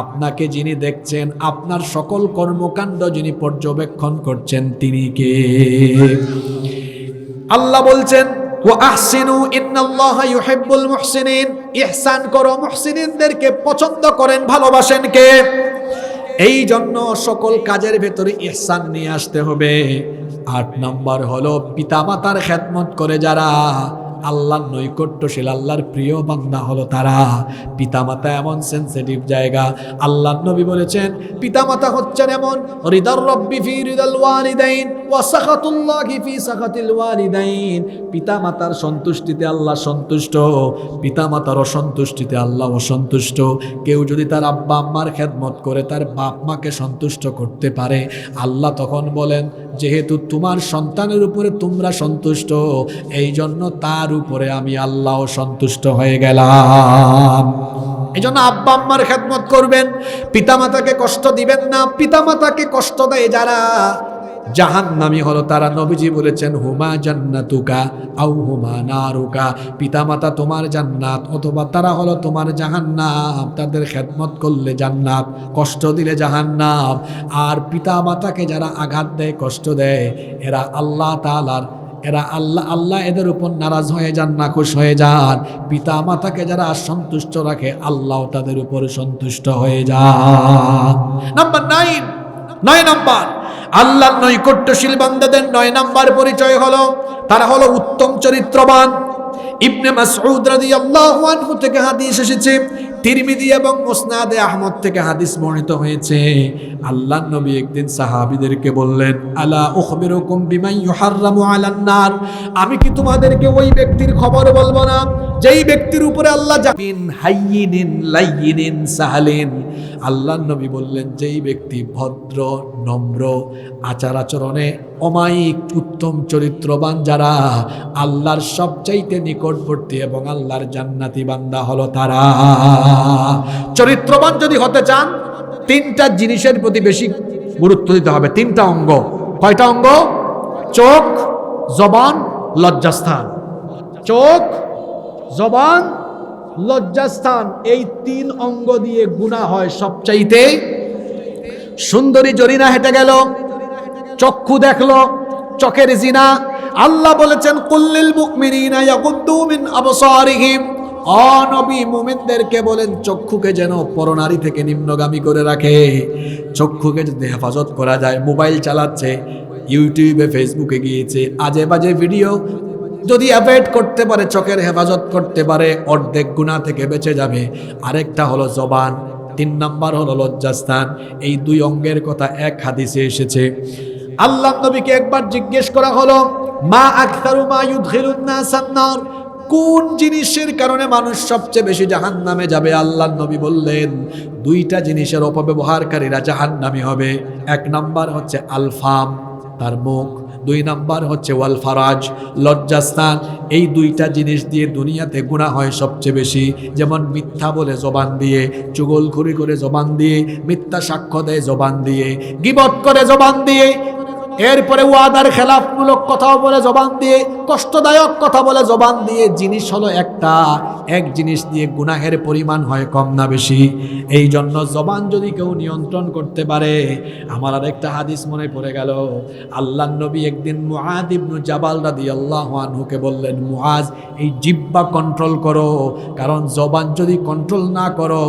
আপনাকে যিনি দেখছেন, আপনার সকল কর্মকাণ্ড যিনি পর্যবেক্ষণ করছেন তিনি কে? আল্লাহ বলছেন, ওয়া আহসিনু ইন্নাল্লাহা ইউহিব্বুল মুহসিনিন। ইহসান করো, মুহসিনিনদেরকে পছন্দ করেন, ভালোবাসেন কে? এই জন্য সকল কাজের ভেতরে ইহসান নিয়ে আসতে হবে। 8 নম্বর হলো পিতামাতার খেদমত করে যারা আল্লাহর নৈকট্যশীল, আল্লাহর প্রিয় বান্দা হলো তারা। পিতামাতা এমন সেনসিটিভ জায়গা। আল্লাহর নবী বলেছেন, পিতামাতা হচ্ছেন এমন রিদার রব্বি ফি রিদাল ওয়ালিদাইন ওয়া সাখাতুল্লাহি ফি সাখাতিল ওয়ালিদাইন। পিতামাতার সন্তুষ্টিতে আল্লাহ সন্তুষ্ট, পিতামাতার অসন্তুষ্টিতে আল্লাহ অসন্তুষ্ট। কেউ যদি তার আব্বা আম্মার খেদমত করে তার বাপ মাকে সন্তুষ্ট করতে পারে, আল্লাহ তখন বলেন, যেহেতু তোমার সন্তানের উপরে তোমরা সন্তুষ্ট, এই জন্য তার উপরে আমি আল্লাহ সন্তুষ্ট হয়ে গেলাম। এই জন্য আব্বা আম্মার খেদমত করবেন, পিতামাতাকে কষ্ট দিবেন না। পিতামাতাকে কষ্ট দেয় যারা, জাহান্নামী হলো তারা। নবীজি বলেছেন, হুমা জান্নাতুকা আও হুমা নারুকা। পিতামাতা তোমার জান্নাত অথবা তারা হলো তোমার জাহান্নাম। তাদের খেদমত করলে জান্নাত, কষ্ট দিলে জাহান্নাম। আর পিতামাতাকে যারা আঘাত দেয়, কষ্ট দেয়, এরা আল্লাহ তাআলার, এরা আল্লাহ এদের উপর নারাজ হয়ে যান, নাখুশ হয়ে যান। পিতা মাতাকে যারা সন্তুষ্ট রাখে, আল্লাহ তাদের উপর সন্তুষ্ট হয়ে যান। নাম্বার 9 নাম্বার আল্লাহর নৈকট্যশীল বান্দাদের 9 নাম্বার পরিচয় হলো তারা হলো উত্তম চরিত্রবান। ইবনে মাসউদ রাদিয়াল্লাহু আনহু থেকে হাদিস এসেছে, তিরমিজি এবং মুসনাদে আহমদ থেকে হাদিস বর্ণিত হয়েছে। আল্লাহর নবী একদিন সাহাবীদেরকে বললেন, আলা উখবিরুকুম বিমান ইউহাররামু আলান নার, আমি কি তোমাদেরকে ওই ব্যক্তির খবর বলবো না যেই ব্যক্তির উপরে আল্লাহ জামিন হাইয়িনিন লাইয়িনিন সাহালিন। আল্লাহর নবী বললেন, যেই ব্যক্তি ভদ্র, নম্র, আচার আচরণে অমায়িক, উত্তম চরিত্রবান, যারা আল্লাহর সবচাইতে নিকটবর্তী এবং আল্লাহর জান্নাতি বান্দা হলো তারা। চরিত্রবান যদি হতে চান, তিনটা জিনিসের প্রতি বেশি গুরুত্ব দিতে হবে। তিনটা অঙ্গ। কয়টা অঙ্গ? চোখ, জবান, লজ্জাস্থান। চোখ, জবান, লজ্জাস্থান, এই তিন অঙ্গ দিয়ে গুনাহ হয় সবচাইতে। সুন্দরী জরিনা হেঁটে গেল, চক্ষু দেখলো, চোখের জিনা। আল্লাহ বলেছেন, কুল্লিল মুমিনিনা ইয়াগুদ্দু মিন আবসারিহিম, ও নবী মুমিনদেরকে বলেন চক্ষুকে যেন পরনারী থেকে নিম্নগামী করে রাখে। চক্ষুকে যদি হেফাজত করা যায়, মোবাইল চালাচ্ছে, ইউটিউবে ফেসবুকে গিয়েছে, আজে বাজে ভিডিও যদি অ্যাভয়েড করতে পারে, চোখের হেফাজত করতে পারে, অর্ধেক গুনাহ থেকে বেঁচে যাবে। আরেকটা হলো জবান, 3 নাম্বার হলো লজ্জাস্থান। এই দুই অঙ্গের কথা এক হাদিসে এসেছে। আল্লাহ নবীকে একবার জিজ্ঞেস করা হলো, মা আকতারু মা ইউদখিলুন নাসান নার, কোন জিনিসের কারণে মানুষ সবচেয়ে বেশি জাহান্নামে যাবে? আল্লাহ নবী বললেন, দুইটা জিনিসের অপব্যবহারকারীরা জাহান্নামী হবে। 1 নাম্বার হচ্ছে আলফাম, তার মুখ। 2 নাম্বার হচ্ছে ওয়াল ফারাজ, লজ্জাস্থান। এই দুইটা জিনিস দিয়ে দুনিয়াতে গুনাহ হয় সবচেয়ে বেশি। যেমন মিথ্যা বলে জবান দিয়ে, চুগলখড়ি করে জবান দিয়ে, মিথ্যা সাক্ষ্য দেয় জবান দিয়ে, গীবত করে জবান দিয়ে, এরপরে ওয়াদার খেলাফমূলক কথাও বলে জবান দিয়ে, কষ্টদায়ক কথা বলে জবান দিয়ে। জিনিস হলো একটা, এক জিনিস দিয়ে গুনাহের পরিমাণ হয় কম না বেশি। এই জন্য জবান যদি কেউ নিয়ন্ত্রণ করতে পারে। আমার আরেকটা হাদিস মনে পড়ে গেল, আল্লাহর নবী একদিন মুআয ইবনে জাবাল রাদিয়াল্লাহু আনহুকে বললেন, মুআয, এই জিহ্বা কন্ট্রোল করো, কারণ জবান যদি কন্ট্রোল না করো,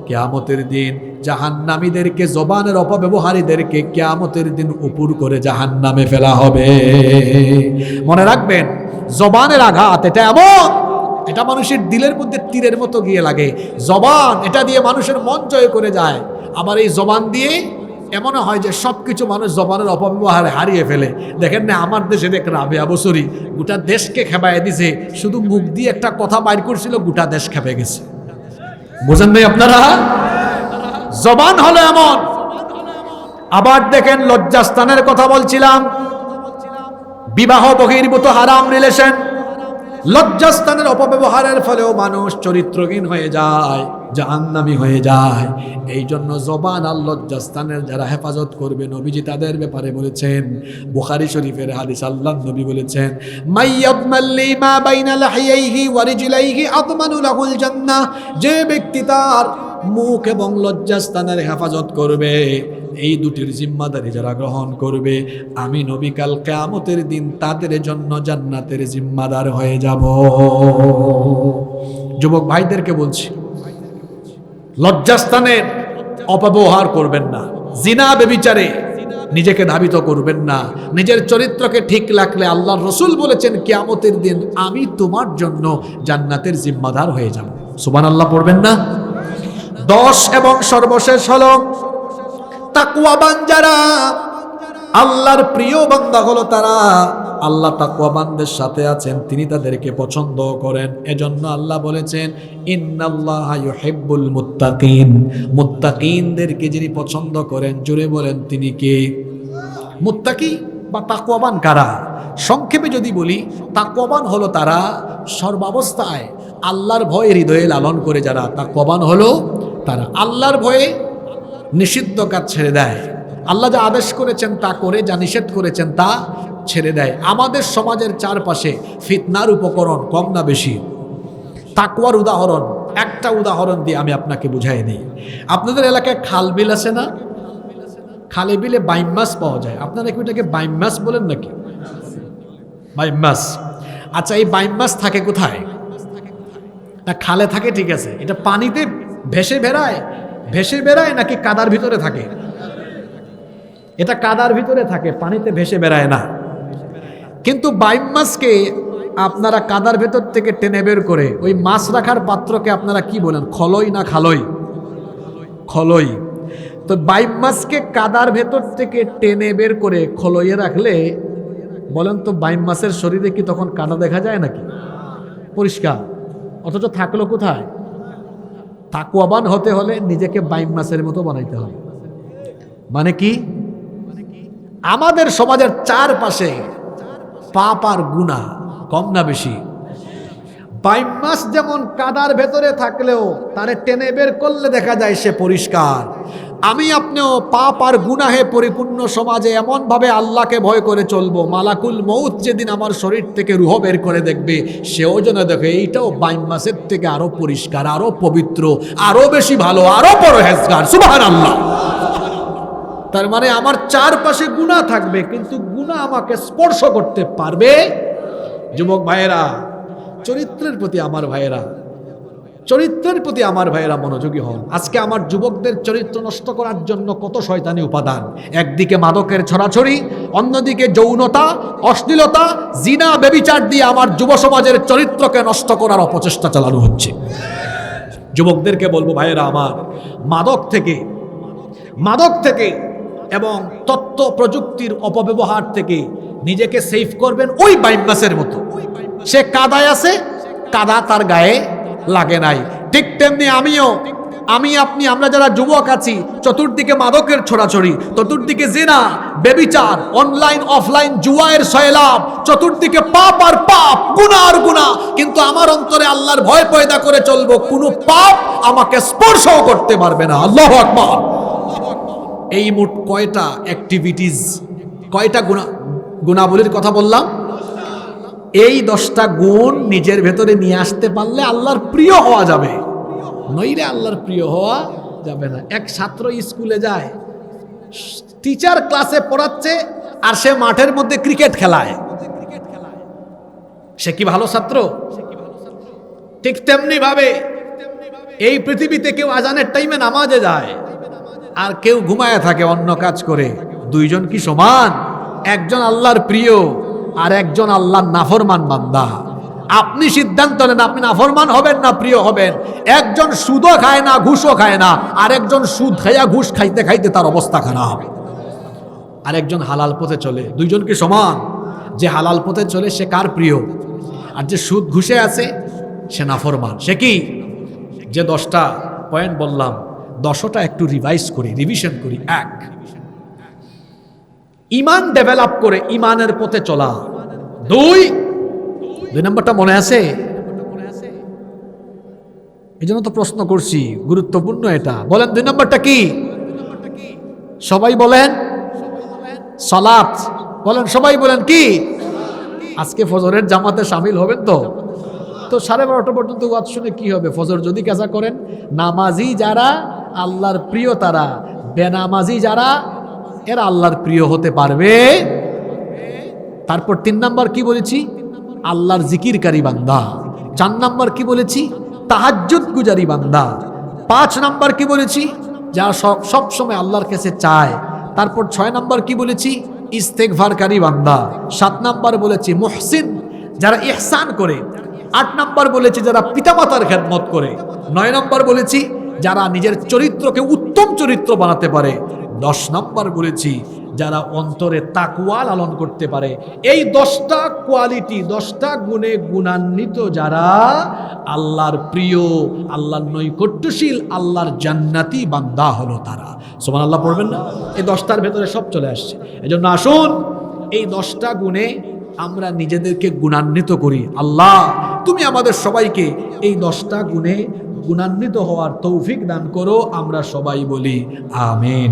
কিয়ামতের দিন জাহান্নামীদেরকে, জবানের অপব্যবহারীদেরকে কিয়ামতের দিন উপর করে জাহান্নামে ফেলা হবে। মনে রাখবেন, জবানের আঘাত এটা এমন, এটা মানুষের দিলের মধ্যে তীরের মতো গিয়ে লাগে। জবান, এটা দিয়ে মানুষের মন জয় করে যায়। আবার এই জবান দিয়ে এমন হয় যে সবকিছু মানুষ জবানের অপব্যবহারে হারিয়ে ফেলে। দেখেন না, আমার দেশে দেখ রাবেয়া বসরি গোটা দেশকে খেপায় দিছে, শুধু মুখ দিয়ে একটা কথা বাইর করছিল, গোটা দেশ খেপে গেছে। বুঝেন নাই আপনারা? জবান হলো এমন। আবার দেখেন, লজ্জাস্থানের কথা বলছিলাম, বিবাহ বহির্ভূত হারাম রিলেশন, লজ্জাস্থানের অপব্যবহারের ফলেও মানুষ চরিত্রহীন হয়ে যায়, জাহান্নামী হয়ে যায়। এই জন্য জবান আর লজ্জাস্থানের যারা হেফাজত করবে, নবীজি তাদের ব্যাপারে বলেছেন, বুখারী শরীফের হাদিস, আল্লাহর নবী বলেছেন, মাইয়াদমাল্লি মা বাইনা লাহিয়াইহি ওয়া রিজলাইহি আতমানু লাহুল জান্নাহ, যে ব্যক্তি তার মুখ এবং লজ্জাস্থানের হেফাজত করবে, এই দুটির জিম্মাদারি যারা গ্রহণ করবে, আমি নবী কাল কিয়ামতের দিন তাদের জন্য জান্নাতের জিম্মাদার হয়ে যাব। যুবক ভাইদেরকে বলছি, লজ্জাস্থানের অপব্যবহার করবেন না, জিনা বেবিচারে নিজেকে ধাবিত করবেন না। নিজের চরিত্রকে ঠিক রাখলে আল্লাহর রাসূল বলেছেন, কিয়ামতের দিন আমি তোমার জন্য জান্নাতের জিম্মাদার হয়ে যাব। সুবহানাল্লাহ পড়বেন না? 10 এবং সর্বশেষ হলো তাকওয়াবান যারা, আল্লাহর প্রিয় বান্দা হলো তারা। আল্লাহ তাকওয়াবানদের সাথে আছেন, তিনি তাদেরকে পছন্দ করেন। এজন্য আল্লাহ বলেছেন, ইন্নাল্লাহা ইউহিব্বুল মুত্তাকিন, মুত্তাকিনদেরকে যিনি পছন্দ করেন, জোরে বলেন তিনি কে? মুত্তাকি বা তাকওয়াবান কারা? সংক্ষেপে যদি বলি, তাকওয়াবান হলো তারা সর্বাবস্থায় আল্লাহর ভয়ে হৃদয়ে লালন করে যারা তাকওয়াবান হলো তারা। আল্লাহর ভয়ে নিষিদ্ধ কাজ ছেড়ে দেয়, আল্লাহ যা আদেশ করেছেন তা করে, যা নিষেধ করেছেন তা ছেড়ে দেয়। আমাদের সমাজের চারপাশে ফিতনার উপকরণ কম না বেশি? তাকওয়ার উদাহরণ, একটা উদাহরণ দিয়ে আমি আপনাকে বুঝাই দিই। আপনাদের এলাকায় খাল বিল আছে না? খালে বিলে বাইম মাছ পাওয়া যায়। আপনারা কি ওটাকে বাইম মাছ বলেন নাকি? বাইম মাছ। আচ্ছা, এই বাইম মাছ থাকে কোথায়? না খালে থাকে, ঠিক আছে। এটা পানিতে ভেসে বেড়ায় নাকি কাদার ভিতরে থাকে? এটা কাদার ভিতরে থাকে, পানিতে ভেসে বেড়ায় না। কিন্তু বাইম মাছকে আপনারা কাদার ভেতর থেকে টেনে বের করে ওই মাছ রাখার পাত্রকে আপনারা কি বলেন, খলই না খালই? খলই। তো বাইম মাছকে কাদার ভেতর থেকে টেনে বের করে খলইয়ে রাখলে বলেন তো বাইম মাছের শরীরে কি তখন কাদা দেখা যায় নাকি? পরিষ্কার। অথচ থাকলো কোথায়? তাকওয়াবান হতে হলে নিজেকে বাইম মাছের মতো বানাইতে হবে। মানে কি? আমাদের সমাজের চারপাশে পাপ আর গুনাহ কম না বেশি? বাইম মাছ যেমন কাদার ভেতরে থাকলেও তারে টেনে বের করলে দেখা যায় সে পরিষ্কার, আমি আপনিও পাপ আর গুনাহে পরিপূর্ণ সমাজে এমনভাবে আল্লাহকে ভয় করে চলবো, মালাকুল মউত যেদিন আমার শরীর থেকে রুহ বের করে দেখবে সেও যেন দেখে এইটাও বাইম মাছের থেকে আরো পরিষ্কার, আরো পবিত্র, আরো বেশি ভালো, আরো পরহেজগার। সুবহানাল্লাহ। তার মানে আমার চারপাশে গুনাহ থাকবে কিন্তু গুনাহ আমাকে স্পর্শ করতে পারবে। যুবক ভাইয়েরা, চরিত্রের প্রতি আমার ভাইয়েরা, চরিত্রের প্রতি আমার ভাইয়েরা মনোযোগী হন। আজকে আমার যুবকদের চরিত্র নষ্ট করার জন্য কত শয়তানি উপাদান। একদিকে মাদকের ছড়াছড়ি, অন্যদিকে যৌনতা, অশ্লীলতা, জিনা, ব্যভিচার দিয়ে আমার যুব সমাজের চরিত্রকে নষ্ট করার অপচেষ্টা চালানো হচ্ছে। যুবকদেরকে বলবো, ভাইয়েরা আমার, মাদক থেকে এবং তথ্য প্রযুক্তির অপব্যবহার থেকে নিজেকে সেভ করবেন ওই বাইম মাছের মতো। সে কাদায় আছে, কাদা তার গায়ে লাগে নাই। ঠিক তেমনি আমরা যারা যুবক আছি, চতুর্দিকে মাদকের ছড়াছড়ি, চতুর্দিকে জিনা, ব্যভিচার, অনলাইন অফলাইন জুয়ায়ের সয়লাব, চতুর্দিকে পাপ আর পাপ, গুনাহ আর গুনাহ, কিন্তু আমার অন্তরে আল্লাহর ভয় পয়দা করে চলবো, কোনো পাপ আমাকে স্পর্শও করতে পারবে না। আল্লাহু আকবার। এই মোট কয়টা অ্যাক্টিভিটিস, কয়টা গুণাবলীর কথা বললাম? এই 10টা গুণ নিজের ভেতরে নিয়ে আসতে পারলে আল্লাহর প্রিয় হওয়া যাবে, নইলে আল্লাহর প্রিয় হওয়া যাবে না। এক ছাত্র স্কুলে যায়, টিচার ক্লাসে পড়াচ্ছে আর সে মাঠের মধ্যে ক্রিকেট খেলায়, সে কি ভালো ছাত্র? ঠিক তেমনি ভাবে এই পৃথিবীতে কেউ আজানের টাইমে নামাজে যায় আর কেউ ঘুমায় থাকে অন্য কাজ করে। দুইজন কি সমান? একজন আল্লাহর প্রিয় আর একজন আল্লাহর নাফরমান বান্দা। আপনি সিদ্ধান্ত নেন আপনি নাফরমান হবেন না প্রিয় হবেন। একজন সুদও খায় না, ঘুষও খায় না, আর একজন সুদ খাইয়া ঘুষ খাইতে খাইতে তার অবস্থা খারাপ। আর একজন হালাল পথে চলে। দুইজন কি সমান? যে হালাল পথে চলে সে কার প্রিয়? আর যে সুদ ঘুষে আছে সে নাফরমান। সে কি? যে 10টা পয়েন্ট বললাম, 10টা একটু রিভিশন করি। 1, ঈমান ডেভেলপ করে ঈমানের পথে চলা। 2 নম্বরটা মনে আছে? এই জন্য তো প্রশ্ন করছি, গুরুত্বপূর্ণ এটা। বলেন 2 নম্বরটা কি? সবাই বলেন সালাত। বলেন, সবাই বলেন কি? আজকে ফজরের জামাতে শামিল হবেন তো? 12:30 পর্যন্ত ওয়াজ শুনে কি হবে? ফজর যদি কাজা করেন, নামাজি যারা আল্লাহর প্রিয় তারা, বেনামাজি যারা এরা আল্লাহর প্রিয় হতে পারবে। তারপর 3 নাম্বার কি বলেছি? আল্লাহর জিকিরকারী বান্দা। 4 নাম্বার কি বলেছি? তাহাজ্জুদ গুজারি বান্দা। 5 নাম্বার কি বলেছি? যারা সব সময় আল্লাহর কাছে চায়। তারপর 6 নাম্বার কি বলেছি? ইস্তেগফারকারী বান্দা। 7 নাম্বার বলেছি মুহসিন, যারা ইহসান করে। 8 নাম্বার বলেছি যারা পিতামাতার খেদমত করে। 9 নাম্বার বলেছি যারা নিজের চরিত্রকে উত্তম চরিত্র বানাতে পারে। 10 নাম্বার বলেছি যারা অন্তরে তাকওয়া লালন করতে পারে। এই 10টা কোয়ালিটি, 10টা গুণে গুণান্বিত যারা আল্লাহর প্রিয়, আল্লাহর নৈকট্যশীল, আল্লাহর জান্নাতি বান্দা হলো তারা। সুবহানাল্লাহ পড়বেন না? এই 10টার ভেতরে সব চলে আসছে। এজন্য আসুন এই 10টা গুণে আমরা নিজেদেরকে গুণান্বিত করি। আল্লাহ তুমি আমাদের সবাইকে এই 10টা গুণে গুণান্বিত হওয়ার তৌফিক দান করো। আমরা সবাই বলি আমিন।